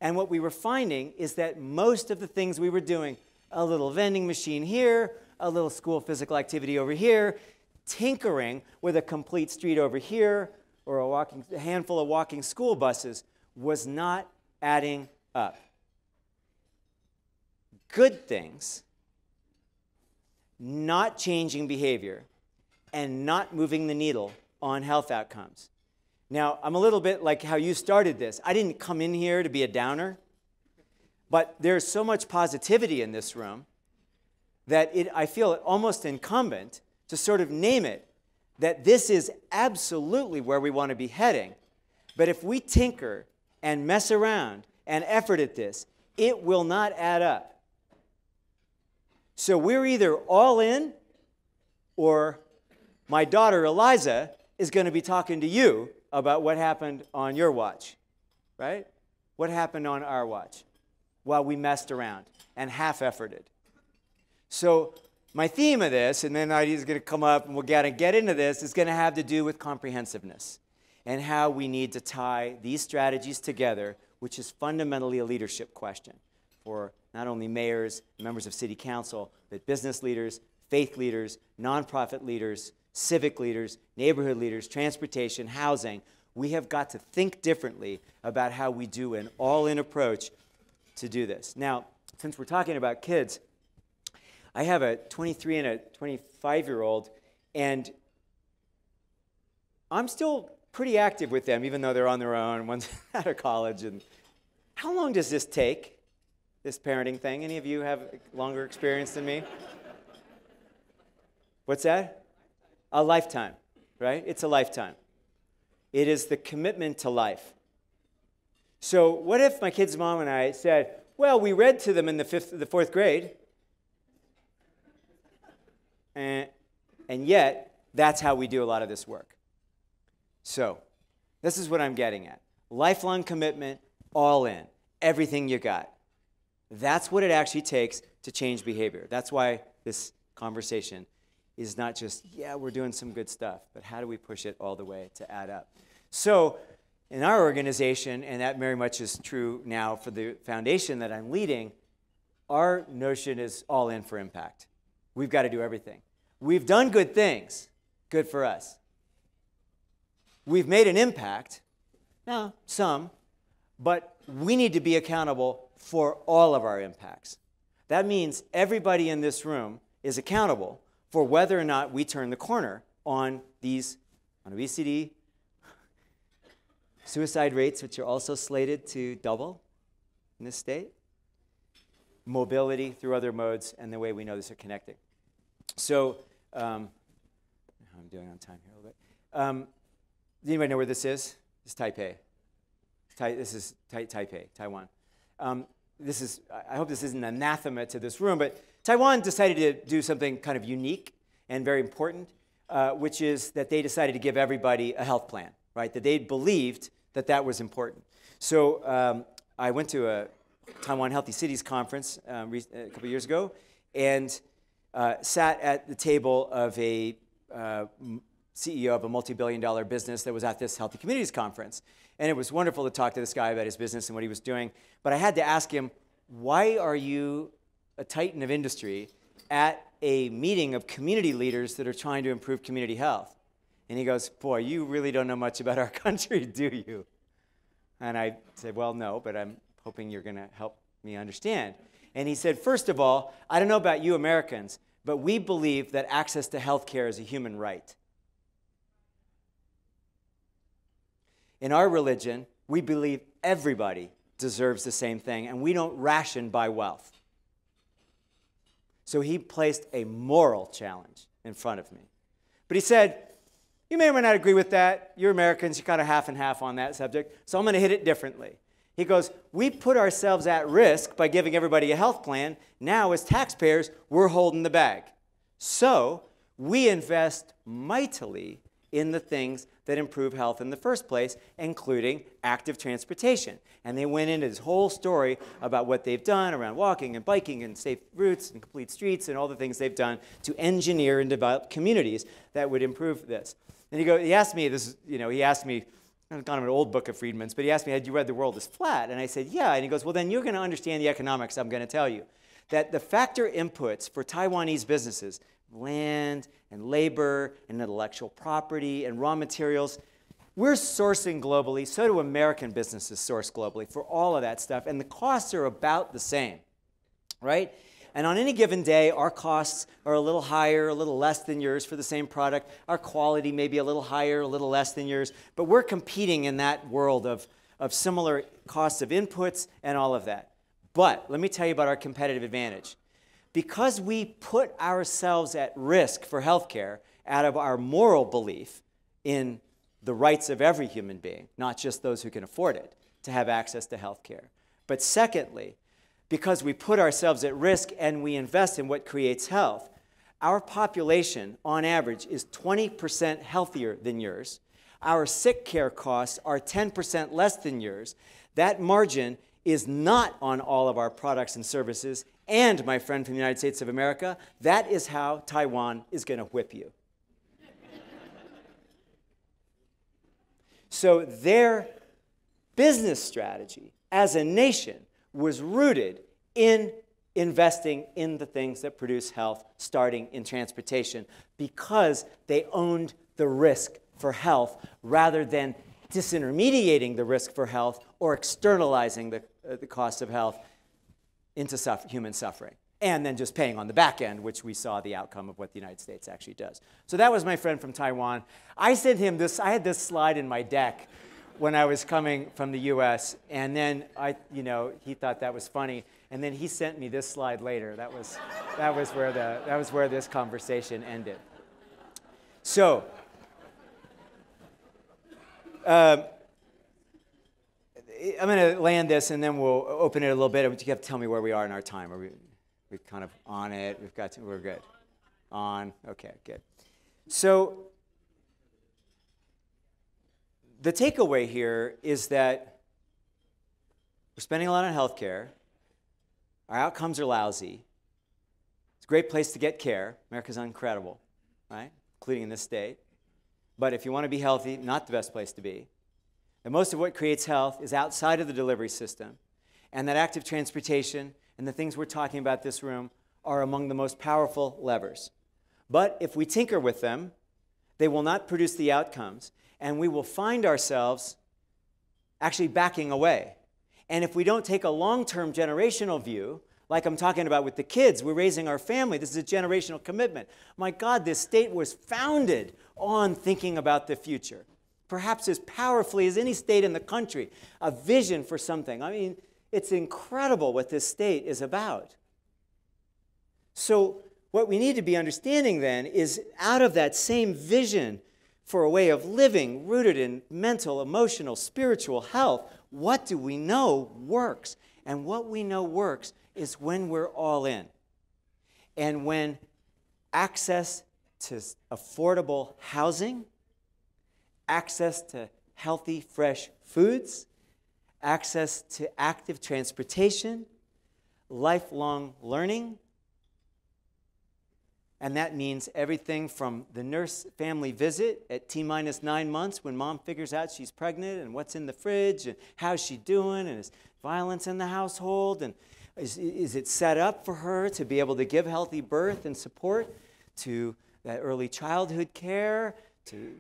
And what we were finding is that most of the things we were doing, a little vending machine here, a little school physical activity over here, tinkering with a complete street over here, or a handful of walking school buses, was not adding up. Good things, not changing behavior, and not moving the needle on health outcomes. Now, I'm a little bit like how you started this. I didn't come in here to be a downer, but there's so much positivity in this room that I feel it almost incumbent to sort of name it, that this is absolutely where we want to be heading. But if we tinker and mess around and effort at this, it will not add up. So we're either all in, or my daughter Eliza is going to be talking to you about what happened on your watch, right? What happened on our watch while we messed around and half-efforted. So my theme of this, and then Ida's going to come up and we'll get into this, is going to have to do with comprehensiveness and how we need to tie these strategies together, which is fundamentally a leadership question for not only mayors, members of city council, but business leaders, faith leaders, nonprofit leaders, civic leaders, neighborhood leaders, transportation, housing. We have got to think differently about how we do an all-in approach to do this. Now, since we're talking about kids, I have a 23 and a 25-year-old, and I'm still pretty active with them, even though they're on their own. One's out of college. And how long does this take, this parenting thing? Any of you have longer experience than me? What's that? A lifetime, right? It's a lifetime. It is the commitment to life. So what if my kid's mom and I said, well, we read to them in the fourth grade, and yet that's how we do a lot of this work. So this is what I'm getting at. Lifelong commitment, all in, everything you got. That's what it actually takes to change behavior. That's why this conversation is not just, yeah, we're doing some good stuff, but how do we push it all the way to add up? So in our organization, and that very much is true now for the foundation that I'm leading, our notion is all in for impact. We've got to do everything. We've done good things, good for us. We've made an impact, no, some, but we need to be accountable for all of our impacts. That means everybody in this room is accountable for whether or not we turn the corner on obesity, suicide rates, which are also slated to double in this state, mobility through other modes, and the way we know this are connected. So, I'm doing on time here a little bit. Does anybody know where this is? This is Taipei. This is Taipei, Taiwan. I hope this isn't anathema to this room, but Taiwan decided to do something kind of unique and very important, which is that they decided to give everybody a health plan, right? That they believed that that was important. So I went to a Taiwan Healthy Cities conference a couple years ago and sat at the table of a CEO of a multi-billion-dollar business that was at this Healthy Communities conference. And it was wonderful to talk to this guy about his business and what he was doing. But I had to ask him, why are you a titan of industry at a meeting of community leaders that are trying to improve community health? And he goes, boy, you really don't know much about our country, do you? And I said, well, no, but I'm hoping you're going to help me understand. And he said, first of all, I don't know about you Americans, but we believe that access to health care is a human right. In our religion, we believe everybody deserves the same thing, and we don't ration by wealth. So he placed a moral challenge in front of me. But he said, you may or may not agree with that. You're Americans, you're kind of half and half on that subject, so I'm going to hit it differently. He goes, we put ourselves at risk by giving everybody a health plan. Now, as taxpayers, we're holding the bag. So we invest mightily in the things that improve health in the first place, including active transportation. And they went into this whole story about what they've done around walking and biking and safe routes and complete streets and all the things they've done to engineer and develop communities that would improve this. And he asked me this, he asked me kind of an old book of Friedman's, but he asked me, had you read The World is Flat? And I said, yeah. And he goes, well, then you're going to understand the economics I'm going to tell you. That the factor inputs for Taiwanese businesses, land and labor and intellectual property and raw materials, we're sourcing globally. So do American businesses source globally for all of that stuff. And the costs are about the same, right? And on any given day, our costs are a little higher, a little less than yours for the same product. Our quality may be a little higher, a little less than yours. But we're competing in that world of similar costs of inputs and all of that. But let me tell you about our competitive advantage. Because we put ourselves at risk for healthcare out of our moral belief in the rights of every human being, not just those who can afford it, to have access to healthcare. But secondly, because we put ourselves at risk and we invest in what creates health, our population, on average, is 20% healthier than yours. Our sick care costs are 10% less than yours. That margin is not on all of our products and services. And, my friend from the United States of America, that is how Taiwan is going to whip you. So their business strategy as a nation was rooted in investing in the things that produce health, starting in transportation, because they owned the risk for health rather than disintermediating the risk for health or externalizing the cost of health into human suffering, and then just paying on the back end, which we saw the outcome of what the United States actually does. So that was my friend from Taiwan. I sent him this. I had this slide in my deck when I was coming from the U.S., and then he thought that was funny, and then he sent me this slide later. That was where this conversation ended. So. I'm going to land this, and then we'll open it a little bit. You have to tell me where we are in our time. Are we kind of on it? We're good. On. Okay, good. So the takeaway here is that we're spending a lot on healthcare. Our outcomes are lousy. It's a great place to get care. America's incredible, right? Including in this state. But if you want to be healthy, not the best place to be. And most of what creates health is outside of the delivery system. And that active transportation and the things we're talking about in this room are among the most powerful levers. But if we tinker with them, they will not produce the outcomes. And we will find ourselves actually backing away. And if we don't take a long-term generational view, like I'm talking about with the kids, we're raising our family. This is a generational commitment. My God, this state was founded on thinking about the future. Perhaps as powerfully as any state in the country, a vision for something. I mean, it's incredible what this state is about. So what we need to be understanding then is out of that same vision for a way of living rooted in mental, emotional, spiritual health, what do we know works? And what we know works is when we're all in. And when access to affordable housing, access to healthy, fresh foods, access to active transportation, lifelong learning. And that means everything from the nurse family visit at T-minus 9 months when mom figures out she's pregnant and what's in the fridge and how's she doing and is violence in the household and is it set up for her to be able to give healthy birth and support, to that early childhood care, to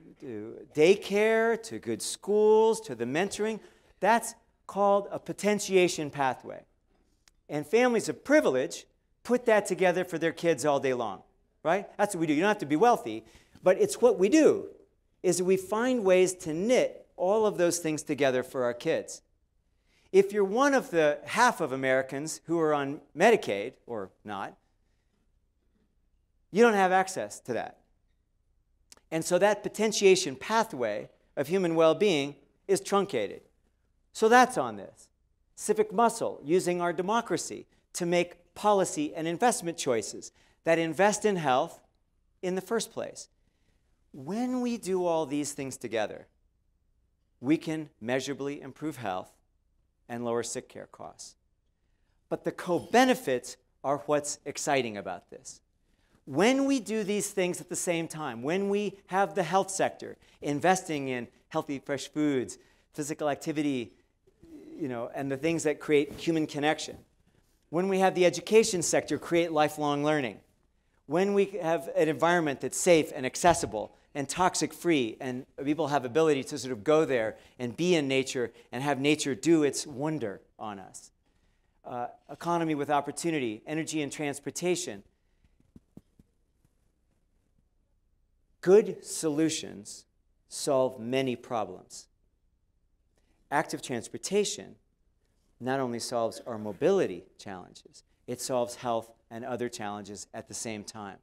daycare, to good schools, to the mentoring. That's called a potentiation pathway. And families of privilege put that together for their kids all day long, right? That's what we do. You don't have to be wealthy, but it's what we do, is we find ways to knit all of those things together for our kids. If you're one of the half of Americans who are on Medicaid, or not, you don't have access to that. And so that potentiation pathway of human well-being is truncated. So that's on this. Civic muscle, using our democracy to make policy and investment choices that invest in health in the first place. When we do all these things together, we can measurably improve health and lower sick care costs. But the co-benefits are what's exciting about this. When we do these things at the same time, when we have the health sector investing in healthy, fresh foods, physical activity, and the things that create human connection. When we have the education sector create lifelong learning. When we have an environment that's safe and accessible and toxic-free, and people have ability to sort of go there and be in nature and have nature do its wonder on us. Economy with opportunity, energy and transportation. Good solutions solve many problems. Active transportation not only solves our mobility challenges, it solves health and other challenges at the same time.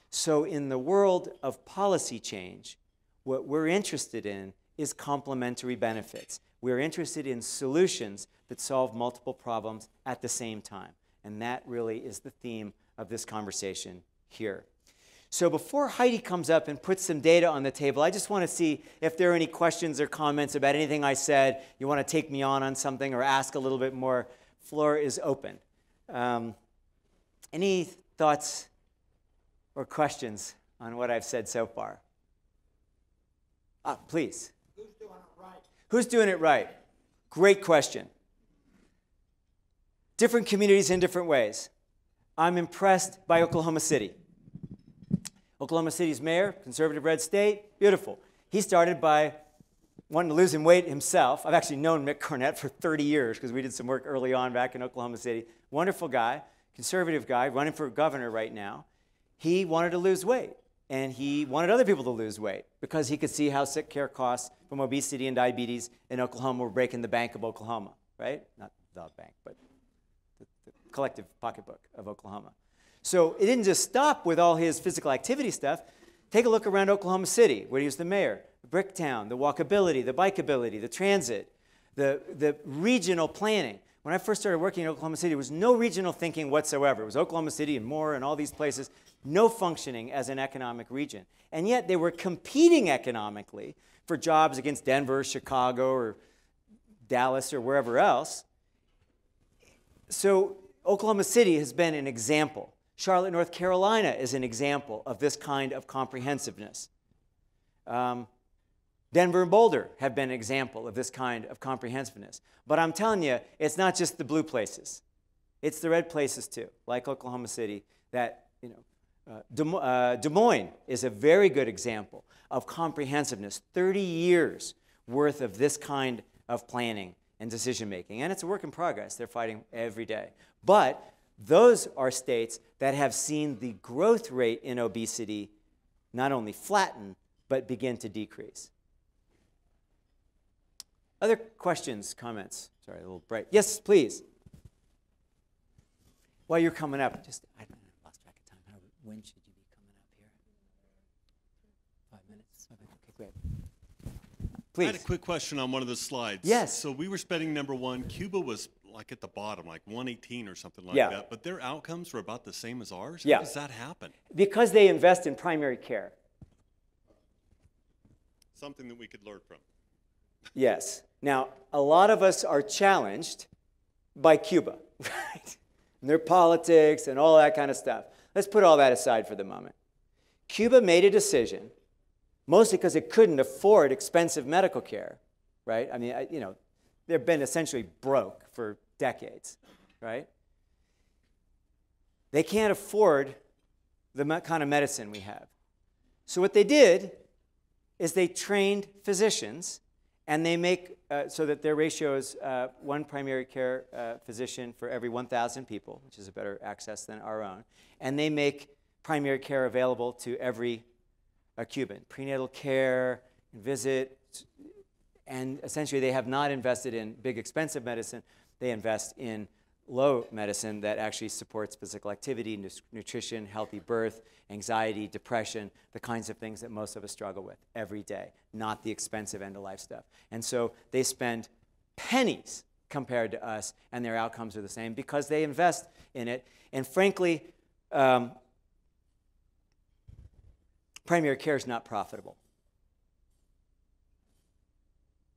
So in the world of policy change, what we're interested in is complementary benefits. We're interested in solutions that solve multiple problems at the same time. And that really is the theme of this conversation here. So before Heidi comes up and puts some data on the table, I just want to see if there are any questions or comments about anything I said. You want to take me on something or ask a little bit more. Floor is open. Any thoughts or questions on what I've said so far? Please. Who's doing it right? Who's doing it right? Great question. Different communities in different ways. I'm impressed by Oklahoma City. Oklahoma City's mayor, conservative red state, beautiful. He started by wanting to lose some weight himself. I've actually known Mick Cornett for 30 years because we did some work early on back in Oklahoma City. Wonderful guy, conservative guy, running for governor right now. He wanted to lose weight, and he wanted other people to lose weight because he could see how sick care costs from obesity and diabetes in Oklahoma were breaking the bank of Oklahoma, right? Not the bank, but the collective pocketbook of Oklahoma. So it didn't just stop with all his physical activity stuff. Take a look around Oklahoma City, where he was the mayor. Bricktown, the walkability, the bikeability, the transit, the regional planning. When I first started working in Oklahoma City, there was no regional thinking whatsoever. It was Oklahoma City and more and all these places, no functioning as an economic region. And yet they were competing economically for jobs against Denver, Chicago, or Dallas, or wherever else. So Oklahoma City has been an example. Charlotte, North Carolina is an example of this kind of comprehensiveness. Denver and Boulder have been an example of this kind of comprehensiveness. But I'm telling you, it's not just the blue places. It's the red places too, like Oklahoma City. That, Des Moines is a very good example of comprehensiveness. 30 years worth of this kind of planning and decision making. And it's a work in progress. They're fighting every day. But those are states that have seen the growth rate in obesity not only flatten, but begin to decrease. Other questions, comments? Sorry, a little bright. Yes, please. While you're coming up, I lost track of time. When should you be coming up here? 5 minutes? Okay, great. Please. I had a quick question on one of the slides. Yes. So we were spending number one. Cuba was like at the bottom, like 118 or something like Yeah. that. But their outcomes were about the same as ours? Yeah. How does that happen? Because they invest in primary care. Something that we could learn from. Yes. Now, a lot of us are challenged by Cuba, right? And their politics and all that kind of stuff. Let's put all that aside for the moment. Cuba made a decision, mostly because it couldn't afford expensive medical care, right? I mean, they've been essentially broke for decades, right? They can't afford the kind of medicine we have. So what they did is they trained physicians, and they make so that their ratio is one primary care physician for every 1,000 people, which is a better access than our own. And they make primary care available to every Cuban. Prenatal care, visit, and essentially they have not invested in big expensive medicine. They invest in low medicine that actually supports physical activity, nutrition, healthy birth, anxiety, depression, the kinds of things that most of us struggle with every day, not the expensive end-of-life stuff. And so they spend pennies compared to us, and their outcomes are the same because they invest in it. And frankly, primary care is not profitable.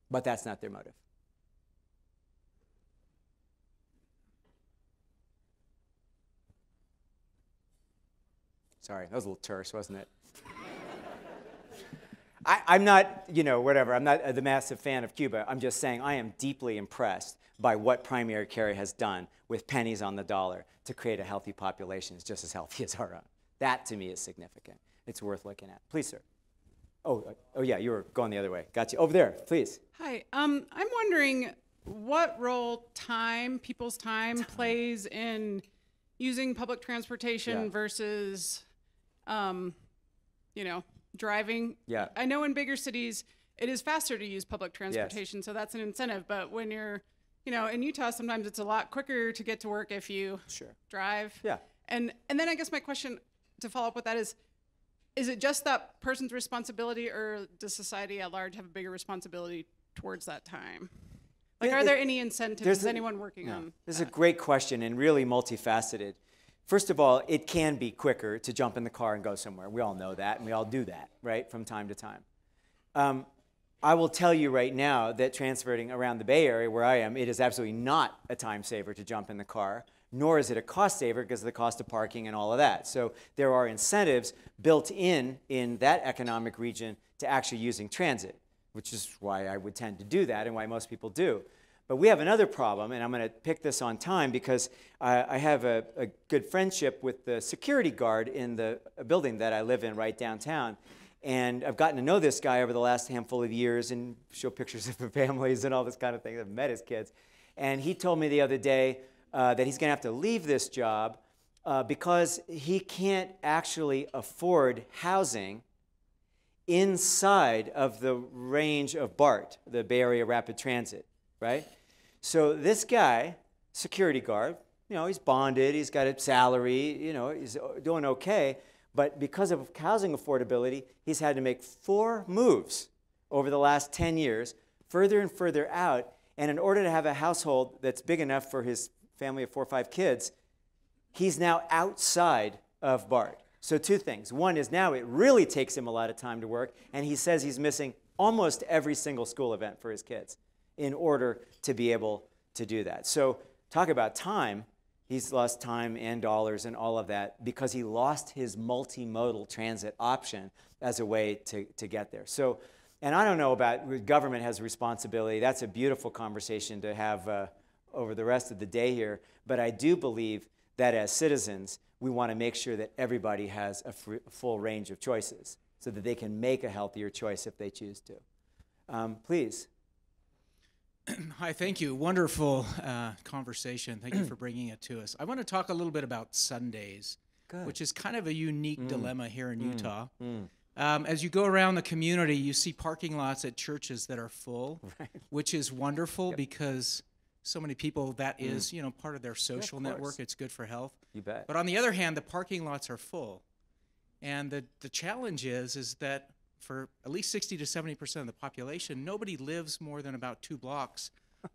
But that's not their motive. Sorry, that was a little terse, wasn't it? I'm not, whatever. I'm not the massive fan of Cuba. I'm just saying I am deeply impressed by what primary care has done with pennies on the dollar to create a healthy population that's just as healthy as our own. That, to me, is significant. It's worth looking at. Please, sir. Oh, yeah, you were going the other way. Got you. Over there, please. Hi. I'm wondering what role people's time plays in using public transportation versus, driving. Yeah. I know in bigger cities, it is faster to use public transportation, so that's an incentive. But when you're, in Utah, sometimes it's a lot quicker to get to work if you drive. Yeah. And then I guess my question to follow up with that is it just that person's responsibility, or does society at large have a bigger responsibility towards that time? Like, are there any incentives? Is anyone working on This is a great question and really multifaceted. First of all, it can be quicker to jump in the car and go somewhere. We all know that, and we all do that, right, from time to time. I will tell you right now that transferring around the Bay Area where I am, it is absolutely not a time saver to jump in the car, nor is it a cost saver because of the cost of parking and all of that. So there are incentives built in that economic region to actually using transit, which is why I would tend to do that and why most people do. But we have another problem, and I'm going to pick this on time because I have a good friendship with the security guard in the building that I live in right downtown. And I've gotten to know this guy over the last handful of years and show pictures of their families and all this kind of thing. I've met his kids. And he told me the other day that he's going to have to leave this job because he can't actually afford housing inside of the range of BART, the Bay Area Rapid Transit, right? So this guy, security guard, he's bonded, he's got a salary, he's doing okay, but because of housing affordability, he's had to make 4 moves over the last 10 years, further and further out, and in order to have a household that's big enough for his family of 4 or 5 kids, he's now outside of BART. So 2 things. One is now it really takes him a lot of time to work, and he says he's missing almost every single school event for his kids in order to be able to do that. So talk about time. He's lost time and dollars and all of that because he lost his multimodal transit option as a way to get there. So, and I don't know about government has responsibility. That's a beautiful conversation to have over the rest of the day here. But I do believe that as citizens, we want to make sure that everybody has a full range of choices so that they can make a healthier choice if they choose to. Please. Hi, thank you. Wonderful conversation. Thank you for bringing it to us. I want to talk a little bit about Sundays, which is kind of a unique dilemma here in Utah. As you go around the community, you see parking lots at churches that are full, which is wonderful because so many people, that is, part of their social network. It's good for health. You bet. But on the other hand, the parking lots are full. And the challenge is that for at least 60 to 70% of the population, nobody lives more than about 2 blocks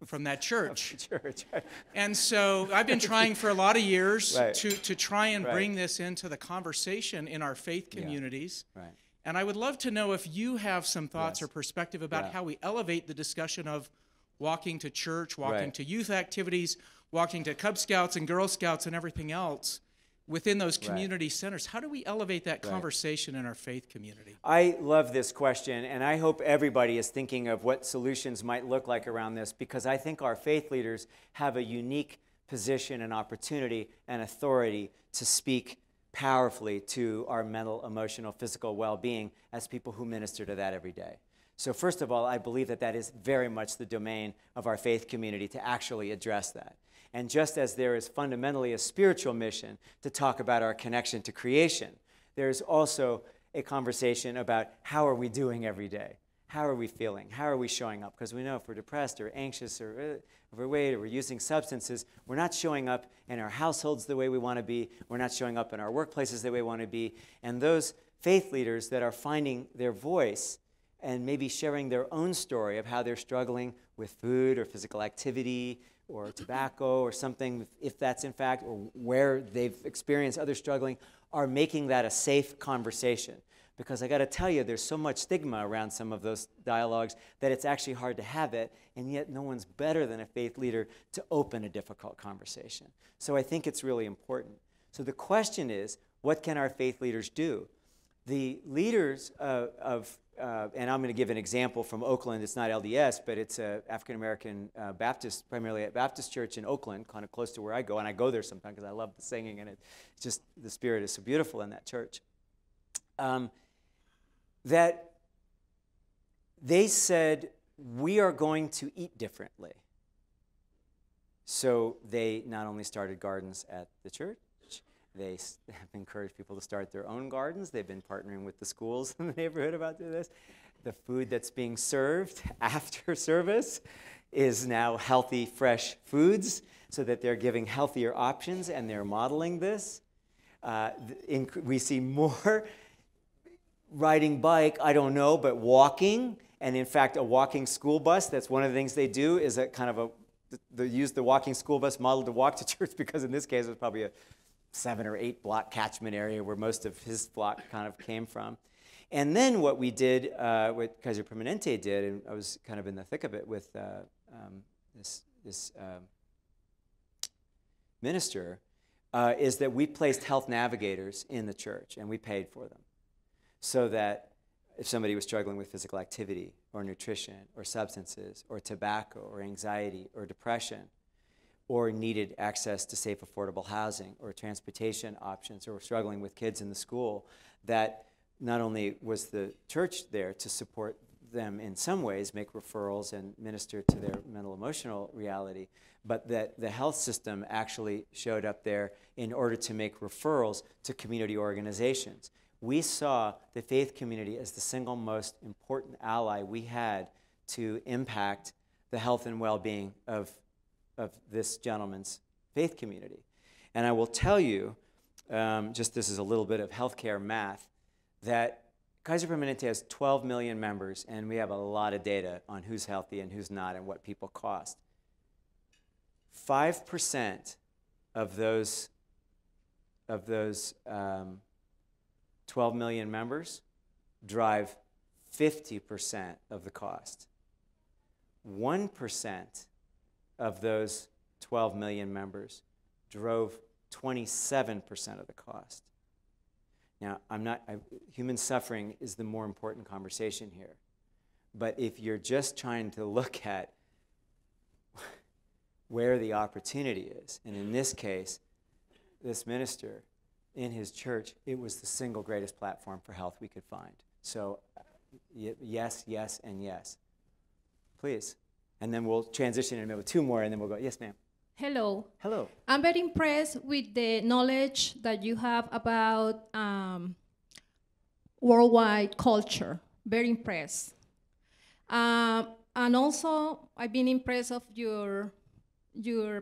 from that church. Right. And so I've been trying for a lot of years Right. to try and bring this into the conversation in our faith communities. Yeah. Right. And I would love to know if you have some thoughts Yes. or perspective about Yeah. how we elevate the discussion of walking to church, walking Right. to youth activities, walking to Cub Scouts and Girl Scouts and everything else within those community centers. How do we elevate that conversation in our faith community? I love this question, and I hope everybody is thinking of what solutions might look like around this, because I think our faith leaders have a unique position and opportunity and authority to speak powerfully to our mental, emotional, physical well-being as people who minister to that every day. So first of all, I believe that that is very much the domain of our faith community to actually address that. And just as there is fundamentally a spiritual mission to talk about our connection to creation, there's also a conversation about how are we doing every day? How are we feeling? How are we showing up? Because we know if we're depressed or anxious or overweight or we're using substances, we're not showing up in our households the way we want to be. We're not showing up in our workplaces the way we want to be. And those faith leaders that are finding their voice and maybe sharing their own story of how they're struggling with food or physical activity or tobacco or something, if that's in fact, or where they've experienced others struggling, are making that a safe conversation. Because I got to tell you, there's so much stigma around some of those dialogues that it's actually hard to have it, and yet no one's better than a faith leader to open a difficult conversation. So I think it's really important. So the question is, what can our faith leaders do? The leaders of and I'm going to give an example from Oakland. It's not LDS, but it's a African American Baptist, primarily a Baptist church in Oakland, kind of close to where I go, and I go there sometimes because I love the singing, and it's just the spirit is so beautiful in that church. That they said, we are going to eat differently. So they not only started gardens at the church, they have encouraged people to start their own gardens. They've been partnering with the schools in the neighborhood about doing this. The food that's being served after service is now healthy, fresh foods, so that they're giving healthier options, and they're modeling this. We see more riding bike, I don't know, but walking. And in fact, a walking school bus, that's one of the things they do, is a kind of they use the walking school bus model to walk to church, because in this case, it's probably a 7 or 8 block catchment area where most of his flock kind of came from. And then what we did, what Kaiser Permanente did, and I was kind of in the thick of it with this minister, is that we placed health navigators in the church, and we paid for them, so that if somebody was struggling with physical activity or nutrition or substances or tobacco or anxiety or depression, or needed access to safe, affordable housing or transportation options, or were struggling with kids in the school, that not only was the church there to support them in some ways, make referrals and minister to their mental emotional reality, but that the health system actually showed up there in order to make referrals to community organizations. We saw the faith community as the single most important ally we had to impact the health and well-being of this gentleman's faith community. And I will tell you, just this is a little bit of healthcare math, that Kaiser Permanente has 12 million members, and we have a lot of data on who's healthy and who's not and what people cost. 5% of those 12 million members drive 50% of the cost. 1% of those 12 million members drove 27% of the cost. Now, human suffering is the more important conversation here. But if you're just trying to look at where the opportunity is, and in this case, this minister, in his church, it was the single greatest platform for health we could find. So yes, yes, and yes. Please. And then we'll transition in a minute with 2 more, and then we'll go, yes, ma'am. Hello. Hello. I'm very impressed with the knowledge that you have about worldwide culture. Very impressed. And also, I've been impressed of your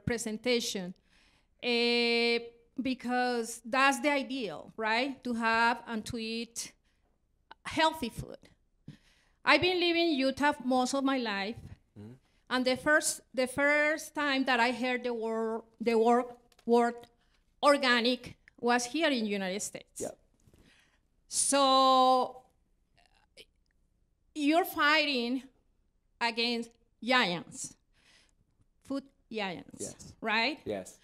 presentation. Because that's the ideal, right? To have and to eat healthy food. I've been living in Utah most of my life, and the first time that I heard the word organic was here in the United States. Yep. So you're fighting against giants, food giants, Yes. right? Yes.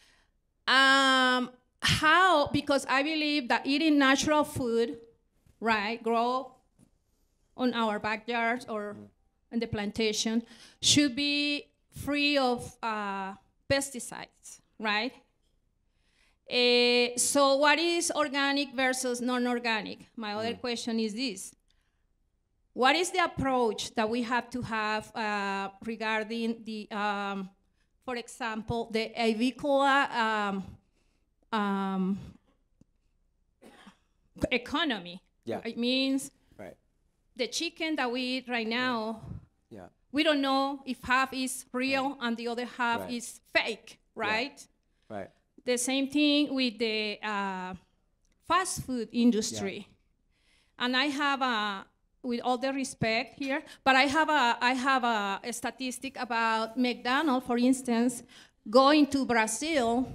How? Because I believe that eating natural food, right, grow on our backyards or in the plantation, should be free of pesticides, right? So what is organic versus non-organic? My other question is this. What is the approach that we have to have regarding the, for example, the avicola economy? Yeah. It means Right. the chicken that we eat right now, Yeah. we don't know if half is real and the other half Right. is fake, right? Right. The same thing with the fast food industry. And I have with all the respect here, but I have a statistic about McDonald's, for instance, going to Brazil,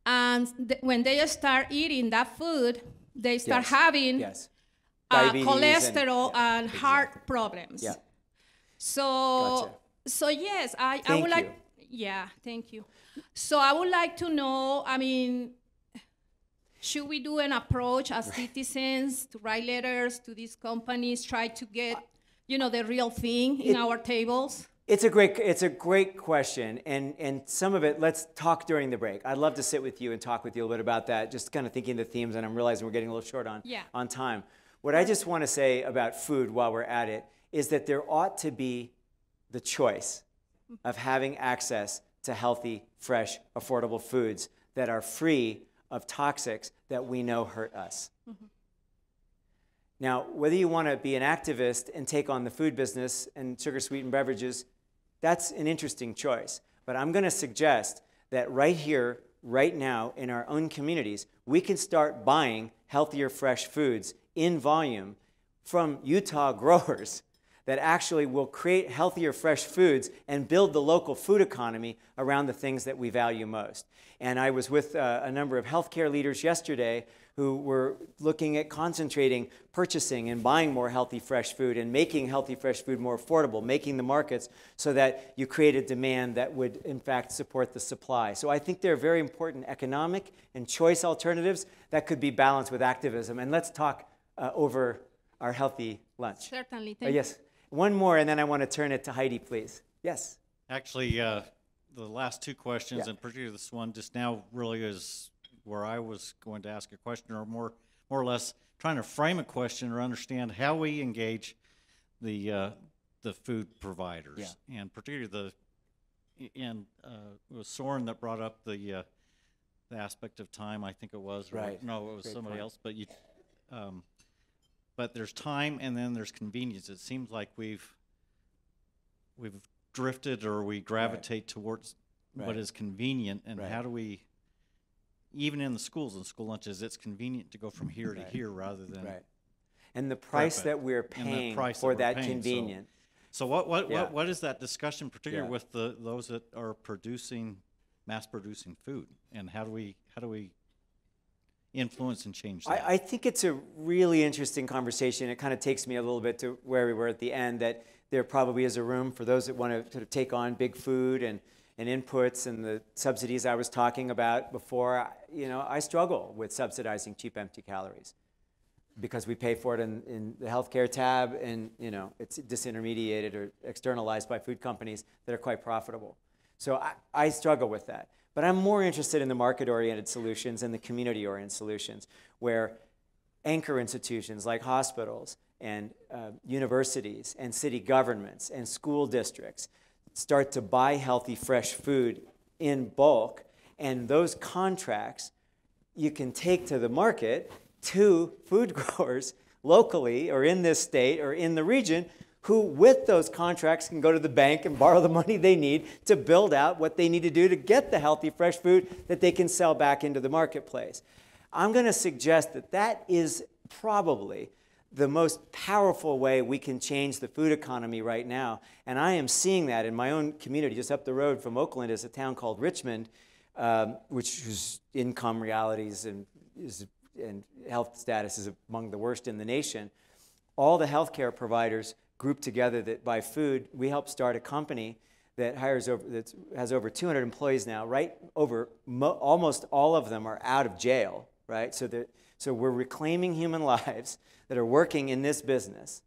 and when they start eating that food, they start Yes. having Yes. Diabetes cholesterol and exactly. heart problems. Yeah. So, Gotcha. so yes, I Thank would like, you. yeah, thank you. So I would like to know, I mean, should we do an approach as citizens to write letters to these companies, try to get, the real thing in our tables? It's a great question, and some of it, let's talk during the break. I'd love to sit with you and talk with you a little bit about that, just kind of thinking the themes, and I'm realizing we're getting a little short on time. What I just want to say about food while we're at it is that there ought to be the choice of having access to healthy, fresh, affordable foods that are free of toxics that we know hurt us. Mm-hmm. Now, whether you want to be an activist and take on the food business and sugar-sweetened beverages, that's an interesting choice. But I'm going to suggest that right here, right now, in our own communities, we can start buying healthier, fresh foods in volume from Utah growers that actually will create healthier, fresh foods and build the local food economy around the things that we value most. And I was with a number of healthcare leaders yesterday who were looking at concentrating purchasing and buying more healthy, fresh food and making healthy, fresh food more affordable, making the markets so that you create a demand that would, in fact, support the supply. So I think there are very important economic and choice alternatives that could be balanced with activism. And let's talk over our healthy lunch. Certainly. Thank you. Yes. One more, and then I want to turn it to Heidi, please. Yes. Actually, the last two questions, and particularly this one just now, really is where I was going to ask a question, or more or less trying to frame a question or understand how we engage the food providers, and particularly it was Soren that brought up the aspect of time. I think it was right. No, it was Great somebody point. else. But but there's time, and then there's convenience. It seems like we've drifted, or we gravitate towards what is convenient, and how do we, even in the schools and school lunches, it's convenient to go from here to here rather than and the price that we're paying for that convenience. So what is that discussion, particularly with those that are mass producing food, and how do we influence and change that? I think it's a really interesting conversation. It kind of takes me a little bit to where we were at the end, that there probably is a room for those that want to sort of take on big food and inputs and the subsidies I was talking about before. I struggle with subsidizing cheap empty calories because we pay for it in the healthcare tab, and it's disintermediated or externalized by food companies that are quite profitable. So I struggle with that. But I'm more interested in the market-oriented solutions and the community-oriented solutions, where anchor institutions like hospitals and universities and city governments and school districts start to buy healthy, fresh food in bulk, and those contracts you can take to the market to food growers locally or in this state or in the region, who with those contracts can go to the bank and borrow the money they need to build out what they need to do to get the healthy, fresh food that they can sell back into the marketplace. I'm going to suggest that that is probably the most powerful way we can change the food economy right now. And I am seeing that in my own community. Just up the road from Oakland is a town called Richmond, whose income realities and health status is among the worst in the nation. All the healthcare providers group together that buy food. We helped start a company that has over 200 employees now. Almost all of them are out of jail, right? So we're reclaiming human lives that are working in this business.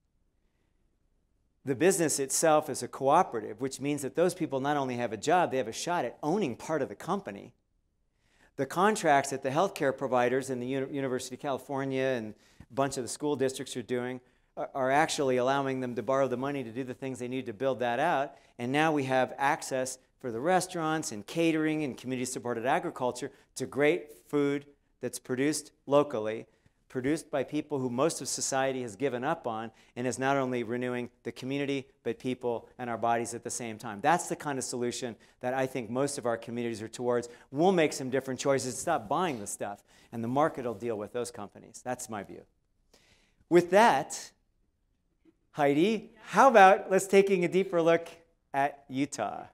The business itself is a cooperative, which means that those people not only have a job, they have a shot at owning part of the company. The contracts that the healthcare providers in the University of California and a bunch of the school districts are doing are actually allowing them to borrow the money to do the things they need to build that out. And now we have access for the restaurants and catering and community-supported agriculture to great food that's produced locally, produced by people who most of society has given up on, and is not only renewing the community, but people and our bodies at the same time. That's the kind of solution that I think most of our communities are towards. We'll make some different choices, stop buying the stuff, and the market will deal with those companies. That's my view. With that, Heidi, how about let's taking a deeper look at Utah?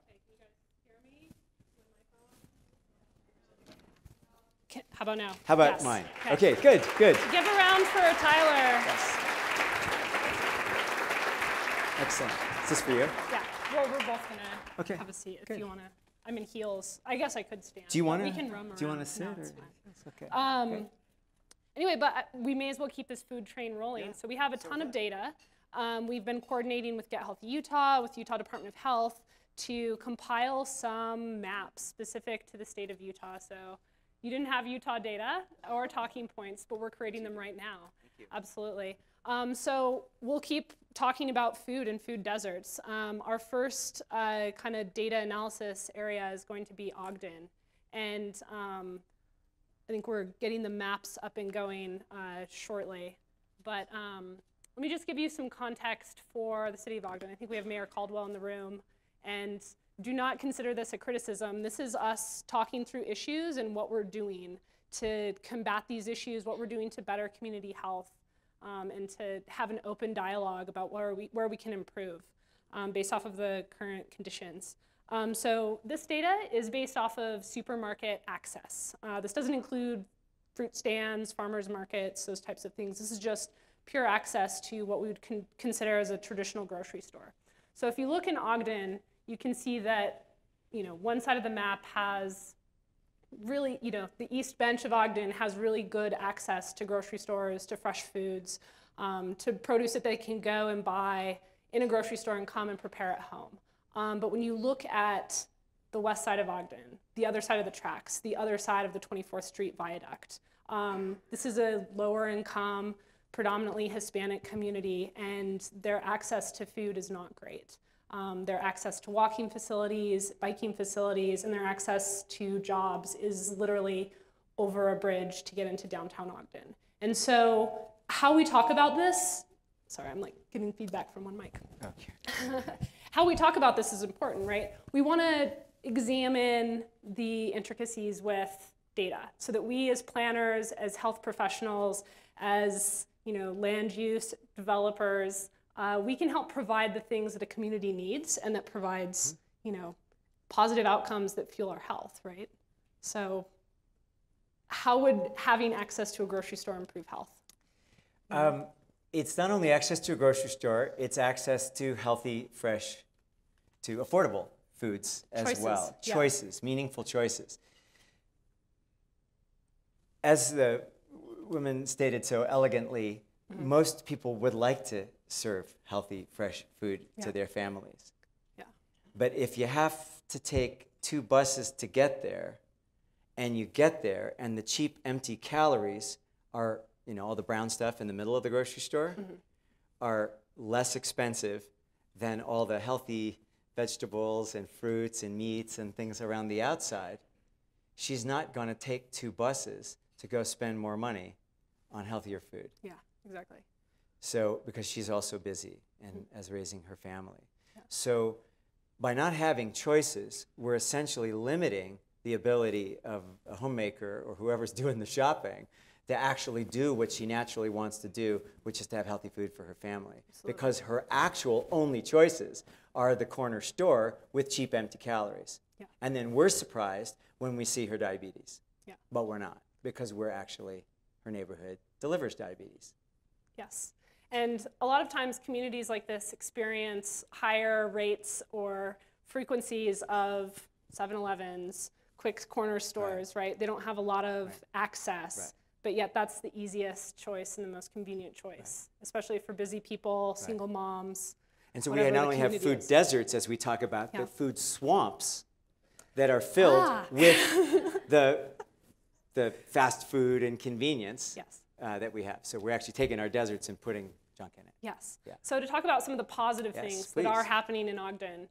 How about now? How about mine? Okay, good. Give a round for Tyler. Yes. Excellent. Is this for you? Yeah. Well, we're both gonna have a seat if you wanna. I'm in heels. I guess I could stand. Do you want to? We can roam around. Do you want to sit? No, or? it's fine. It's okay. Anyway, but we may as well keep this food train rolling. So we have a ton of data. We've been coordinating with Get Healthy Utah, with Utah Department of Health, to compile some maps specific to the state of Utah. So you didn't have Utah data or talking points, but we're creating them right now. Thank you. Absolutely. So we'll keep talking about food and food deserts. Our first kind of data analysis area is going to be Ogden. And I think we're getting the maps up and going shortly. But let me just give you some context for the city of Ogden. I think we have Mayor Caldwell in the room. And do not consider this a criticism. This is us talking through issues and what we're doing to combat these issues, what we're doing to better community health, and to have an open dialogue about where we can improve based off of the current conditions. So this data is based off of supermarket access. This doesn't include fruit stands, farmers markets, those types of things. This is just pure access to what we would consider as a traditional grocery store. So if you look in Ogden, you can see that, one side of the map has really, the east bench of Ogden has really good access to grocery stores, to fresh foods, to produce that they can go and buy in a grocery store and come and prepare at home. But when you look at the west side of Ogden, the other side of the tracks, the other side of the 24th Street Viaduct, this is a lower income, predominantly Hispanic community, and their access to food is not great. Their access to walking facilities, biking facilities, and their access to jobs is literally over a bridge to get into downtown Ogden. And so how we talk about this, sorry, I'm like getting feedback from one mic. Okay. How we talk about this is important, right? We want to examine the intricacies with data so that we as planners, as health professionals, as land use developers, we can help provide the things that a community needs and that provides, positive outcomes that fuel our health, right? So how would having access to a grocery store improve health? It's not only access to a grocery store, it's access to healthy, fresh, to affordable foods as well. Yeah. Choices, meaningful choices. As the woman stated so elegantly, most people would like to serve healthy, fresh food to their families. Yeah. But if you have to take 2 buses to get there, and you get there, and the cheap, empty calories are, all the brown stuff in the middle of the grocery store, are less expensive than all the healthy vegetables and fruits and meats and things around the outside, she's not going to take 2 buses to go spend more money on healthier food. Yeah, exactly. So, because she's also busy and as raising her family. Yeah. So, by not having choices, we're essentially limiting the ability of a homemaker or whoever's doing the shopping to actually do what she naturally wants to do, which is to have healthy food for her family. Absolutely. Because her actual only choices are the corner store with cheap, empty calories. Yeah. And then we're surprised when we see her diabetes. Yeah. But we're not, because we're actually, her neighborhood delivers diabetes. Yes. And a lot of times communities like this experience higher rates or frequencies of 7-Elevens, quick corner stores, right? They don't have a lot of access, but yet that's the easiest choice and the most convenient choice, especially for busy people, single moms. And so we not only have food deserts, as we talk about, but food swamps that are filled with the fast food and convenience that we have. So we're actually taking our deserts and putting junk in it. Yes. Yeah. So to talk about some of the positive things that are happening in Ogden,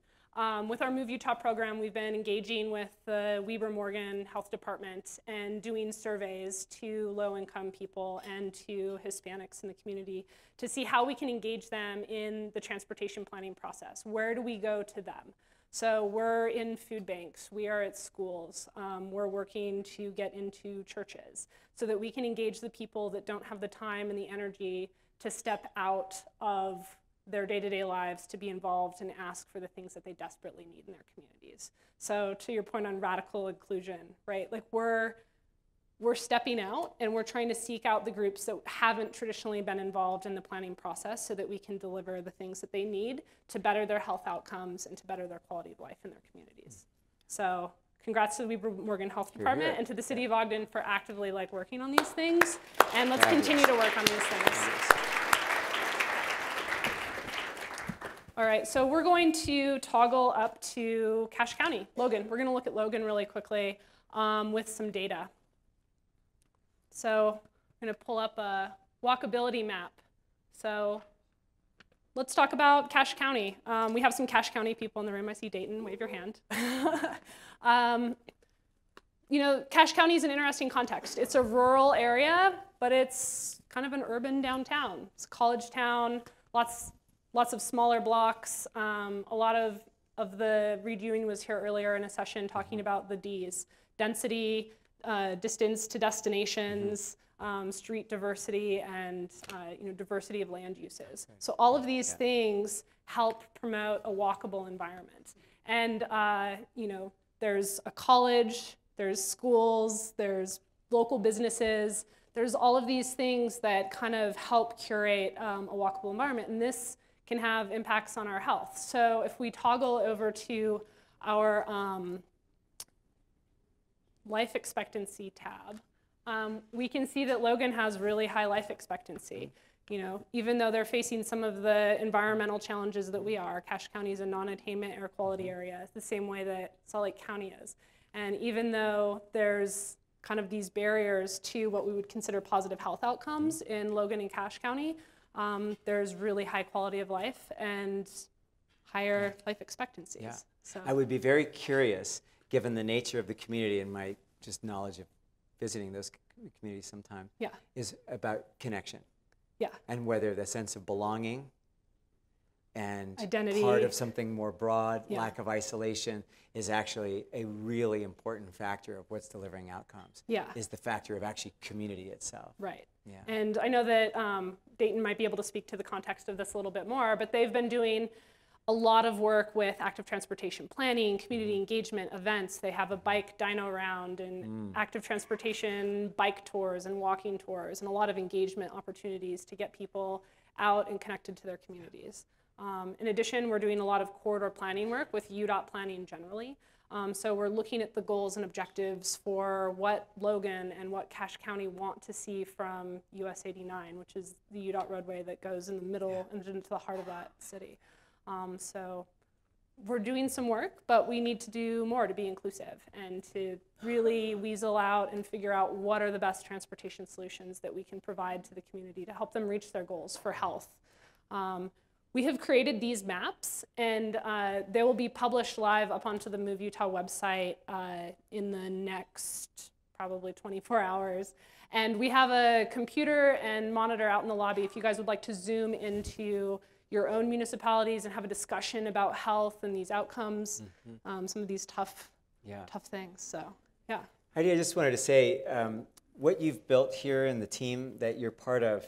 with our Move Utah program, we've been engaging with the Weber Morgan Health Department and doing surveys to low-income people and to Hispanics in the community to see how we can engage them in the transportation planning process. Where do we go to them? So we're in food banks, we are at schools, we're working to get into churches so that we can engage the people that don't have the time and the energy to step out of their day-to-day lives to be involved and ask for the things that they desperately need in their communities. So to your point on radical inclusion, right? Like we're stepping out and we're trying to seek out the groups that haven't traditionally been involved in the planning process so that we can deliver the things that they need to better their health outcomes and to better their quality of life in their communities. So congrats to the Weber Morgan Health Department and to the City of Ogden for actively working on these things. And let's continue to work on these things. All right, so we're going to toggle up to Cache County, Logan. We're going to look at Logan really quickly with some data. So I'm going to pull up a walkability map. So let's talk about Cache County. We have some Cache County people in the room. I see Dayton, wave your hand. Cache County is an interesting context. It's a rural area, but it's kind of an urban downtown. It's a college town, lots of smaller blocks. A lot of the Reed Ewing was here earlier in a session talking about the Ds: density, distance to destinations, street diversity, and diversity of land uses. So all of these things help promote a walkable environment. And there's a college, there's schools, there's local businesses. There's all of these things that kind of help curate a walkable environment. And this can have impacts on our health. So if we toggle over to our life expectancy tab, we can see that Logan has really high life expectancy. Even though they're facing some of the environmental challenges that we are, Cache County is a non-attainment air quality area, the same way that Salt Lake County is. And even though there's kind of these barriers to what we would consider positive health outcomes in Logan and Cache County, there's really high quality of life and higher life expectancies. Yeah. So. I would be very curious, given the nature of the community and my just knowledge of visiting those communities sometime, is about connection. Yeah. And whether the sense of belonging and identity, part of something more broad, lack of isolation, is actually a really important factor of what's delivering outcomes. Yeah. Is the factor of actually community itself. Right. Yeah. And I know that Dayton might be able to speak to the context of this a little bit more, but they've been doing a lot of work with active transportation planning, community engagement events. They have a bike dyno round and active transportation bike tours and walking tours and a lot of engagement opportunities to get people out and connected to their communities. In addition, we're doing a lot of corridor planning work with UDOT planning generally. So we're looking at the goals and objectives for what Logan and what Cache County want to see from US 89, which is the UDOT roadway that goes in the middle and into the heart of that city. So we're doing some work, but we need to do more to be inclusive and to really weasel out and figure out what are the best transportation solutions that we can provide to the community to help them reach their goals for health. We have created these maps, and they will be published live up onto the Move Utah website in the next probably 24 hours. And we have a computer and monitor out in the lobby if you guys would like to zoom into your own municipalities and have a discussion about health and these outcomes, some of these tough things. So, yeah. Heidi, I just wanted to say, what you've built here and the team that you're part of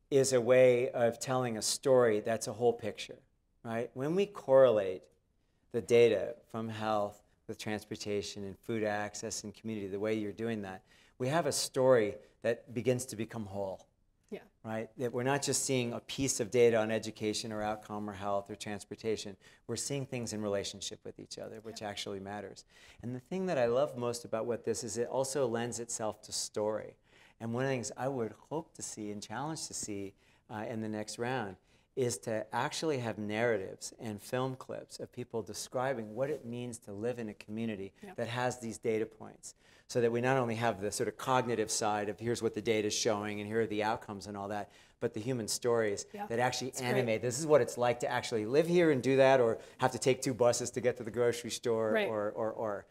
is a way of telling a story that's a whole picture, right? When we correlate the data from health with transportation and food access and community, the way you're doing that, we have a story that begins to become whole. Yeah. Right? That we're not just seeing a piece of data on education or outcome or health or transportation. We're seeing things in relationship with each other, which actually matters. And the thing that I love most about what this is, it also lends itself to story. And one of the things I would hope to see and challenge to see in the next round is to actually have narratives and film clips of people describing what it means to live in a community that has these data points, so that we not only have the sort of cognitive side of here's what the data is showing and here are the outcomes and all that, but the human stories that actually animate. This is what it's like to actually live here and do that, or have to take 2 buses to get to the grocery store, or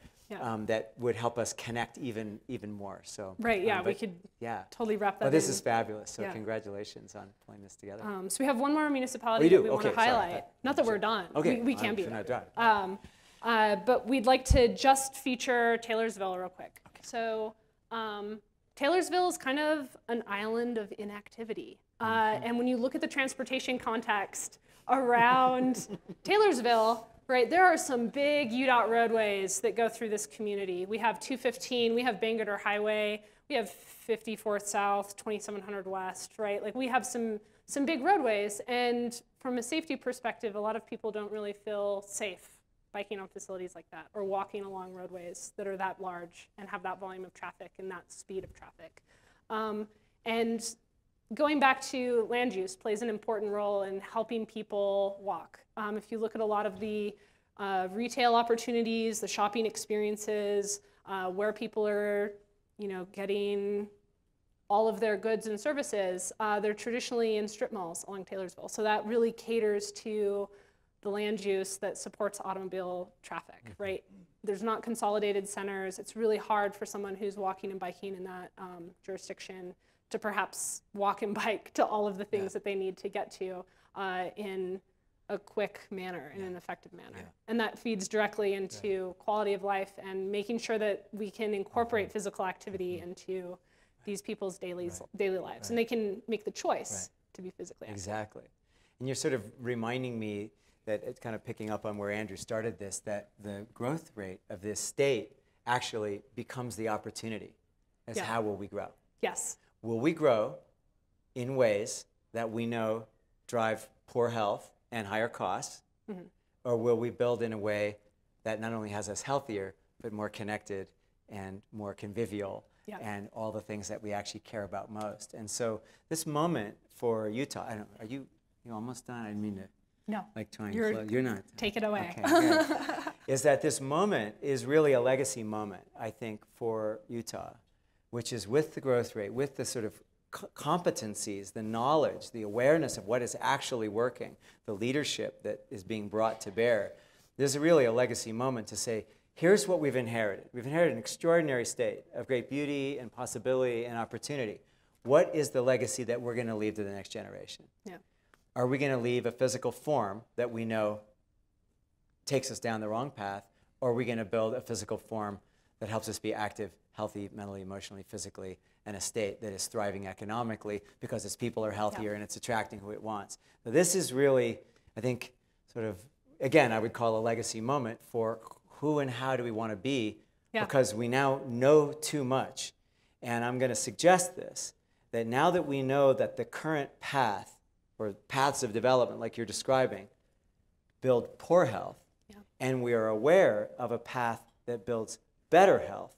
that would help us connect even more. So we could totally wrap that in. This is fabulous, so congratulations on pulling this together. So we have one more municipality that we want to highlight. Not that we're done. Okay. We can be not done. done. But we'd like to just feature Taylorsville real quick. Okay. So Taylorsville is kind of an island of inactivity. And when you look at the transportation context around Taylorsville, right, there are some big UDOT roadways that go through this community. We have 215, we have Bangerter Highway, we have 54th South, 2700 West, right? Like we have some big roadways, and from a safety perspective, a lot of people don't really feel safe biking on facilities like that, or walking along roadways that are that large and have that volume of traffic and that speed of traffic. And going back to land use plays an important role in helping people walk. If you look at a lot of the retail opportunities, the shopping experiences, where people are, getting all of their goods and services, they're traditionally in strip malls along Taylorsville. So that really caters to the land use that supports automobile traffic, right? There's not consolidated centers. It's really hard for someone who's walking and biking in that jurisdiction to perhaps walk and bike to all of the things that they need to get to in a quick manner, in an effective manner. And that feeds directly into quality of life and making sure that we can incorporate physical activity into these people's daily lives. And they can make the choice to be physically active. Exactly. And you're sort of reminding me that it's kind of picking up on where Andrew started this, that the growth rate of this state actually becomes the opportunity as how will we grow? Yes. Will we grow in ways that we know drive poor health and higher costs? Or will we build in a way that not only has us healthier, but more connected and more convivial and all the things that we actually care about most? And so this moment for Utah, I don't, are you almost done? I didn't mean to try and close. You're not. Take it away. Okay, good. Is that this moment is really a legacy moment, I think, for Utah, which is with the growth rate, with the sort of competencies, the knowledge, the awareness of what is actually working, the leadership that is being brought to bear. There's really a legacy moment to say, here's what we've inherited. We've inherited an extraordinary state of great beauty and possibility and opportunity. What is the legacy that we're going to leave to the next generation? Are we going to leave a physical form that we know takes us down the wrong path, or are we going to build a physical form that helps us be active, healthy, mentally, emotionally, physically, and a state that is thriving economically because its people are healthier and it's attracting who it wants? So this is really, I think, sort of, again, I would call a legacy moment for who and how do we want to be, because we now know too much. And I'm going to suggest this, that now that we know that the current path or paths of development, like you're describing, build poor health, and we are aware of a path that builds better health,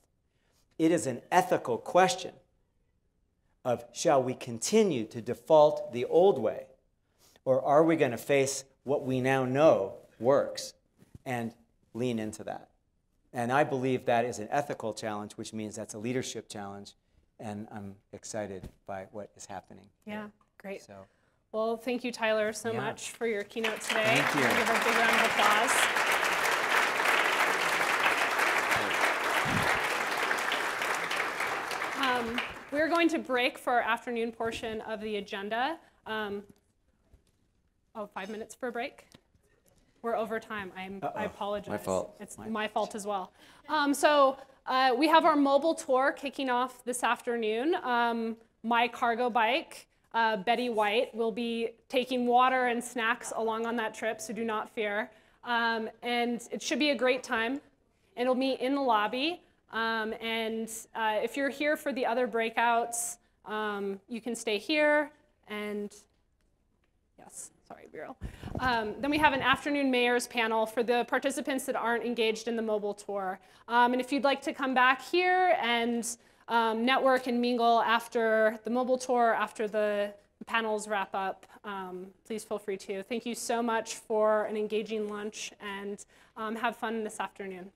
it is an ethical question of, shall we continue to default the old way, or are we going to face what we now know works and lean into that? And I believe that is an ethical challenge, which means that's a leadership challenge, and I'm excited by what is happening. Great. So. Well, thank you, Tyler, so much for your keynote today. Thank you. I'll give a big round of applause. We're going to break for our afternoon portion of the agenda. 5 minutes for a break? We're over time. I apologize. My fault. It's my fault as well. So we have our mobile tour kicking off this afternoon. My cargo bike, Betty White, will be taking water and snacks along on that trip, so do not fear. And it should be a great time. It'll meet in the lobby. If you're here for the other breakouts, you can stay here. And yes, sorry, Bureau. Then we have an afternoon mayor's panel for the participants that aren't engaged in the mobile tour. And if you'd like to come back here and network and mingle after the mobile tour, after the panels wrap up, please feel free to. Thank you so much for an engaging lunch, and have fun this afternoon.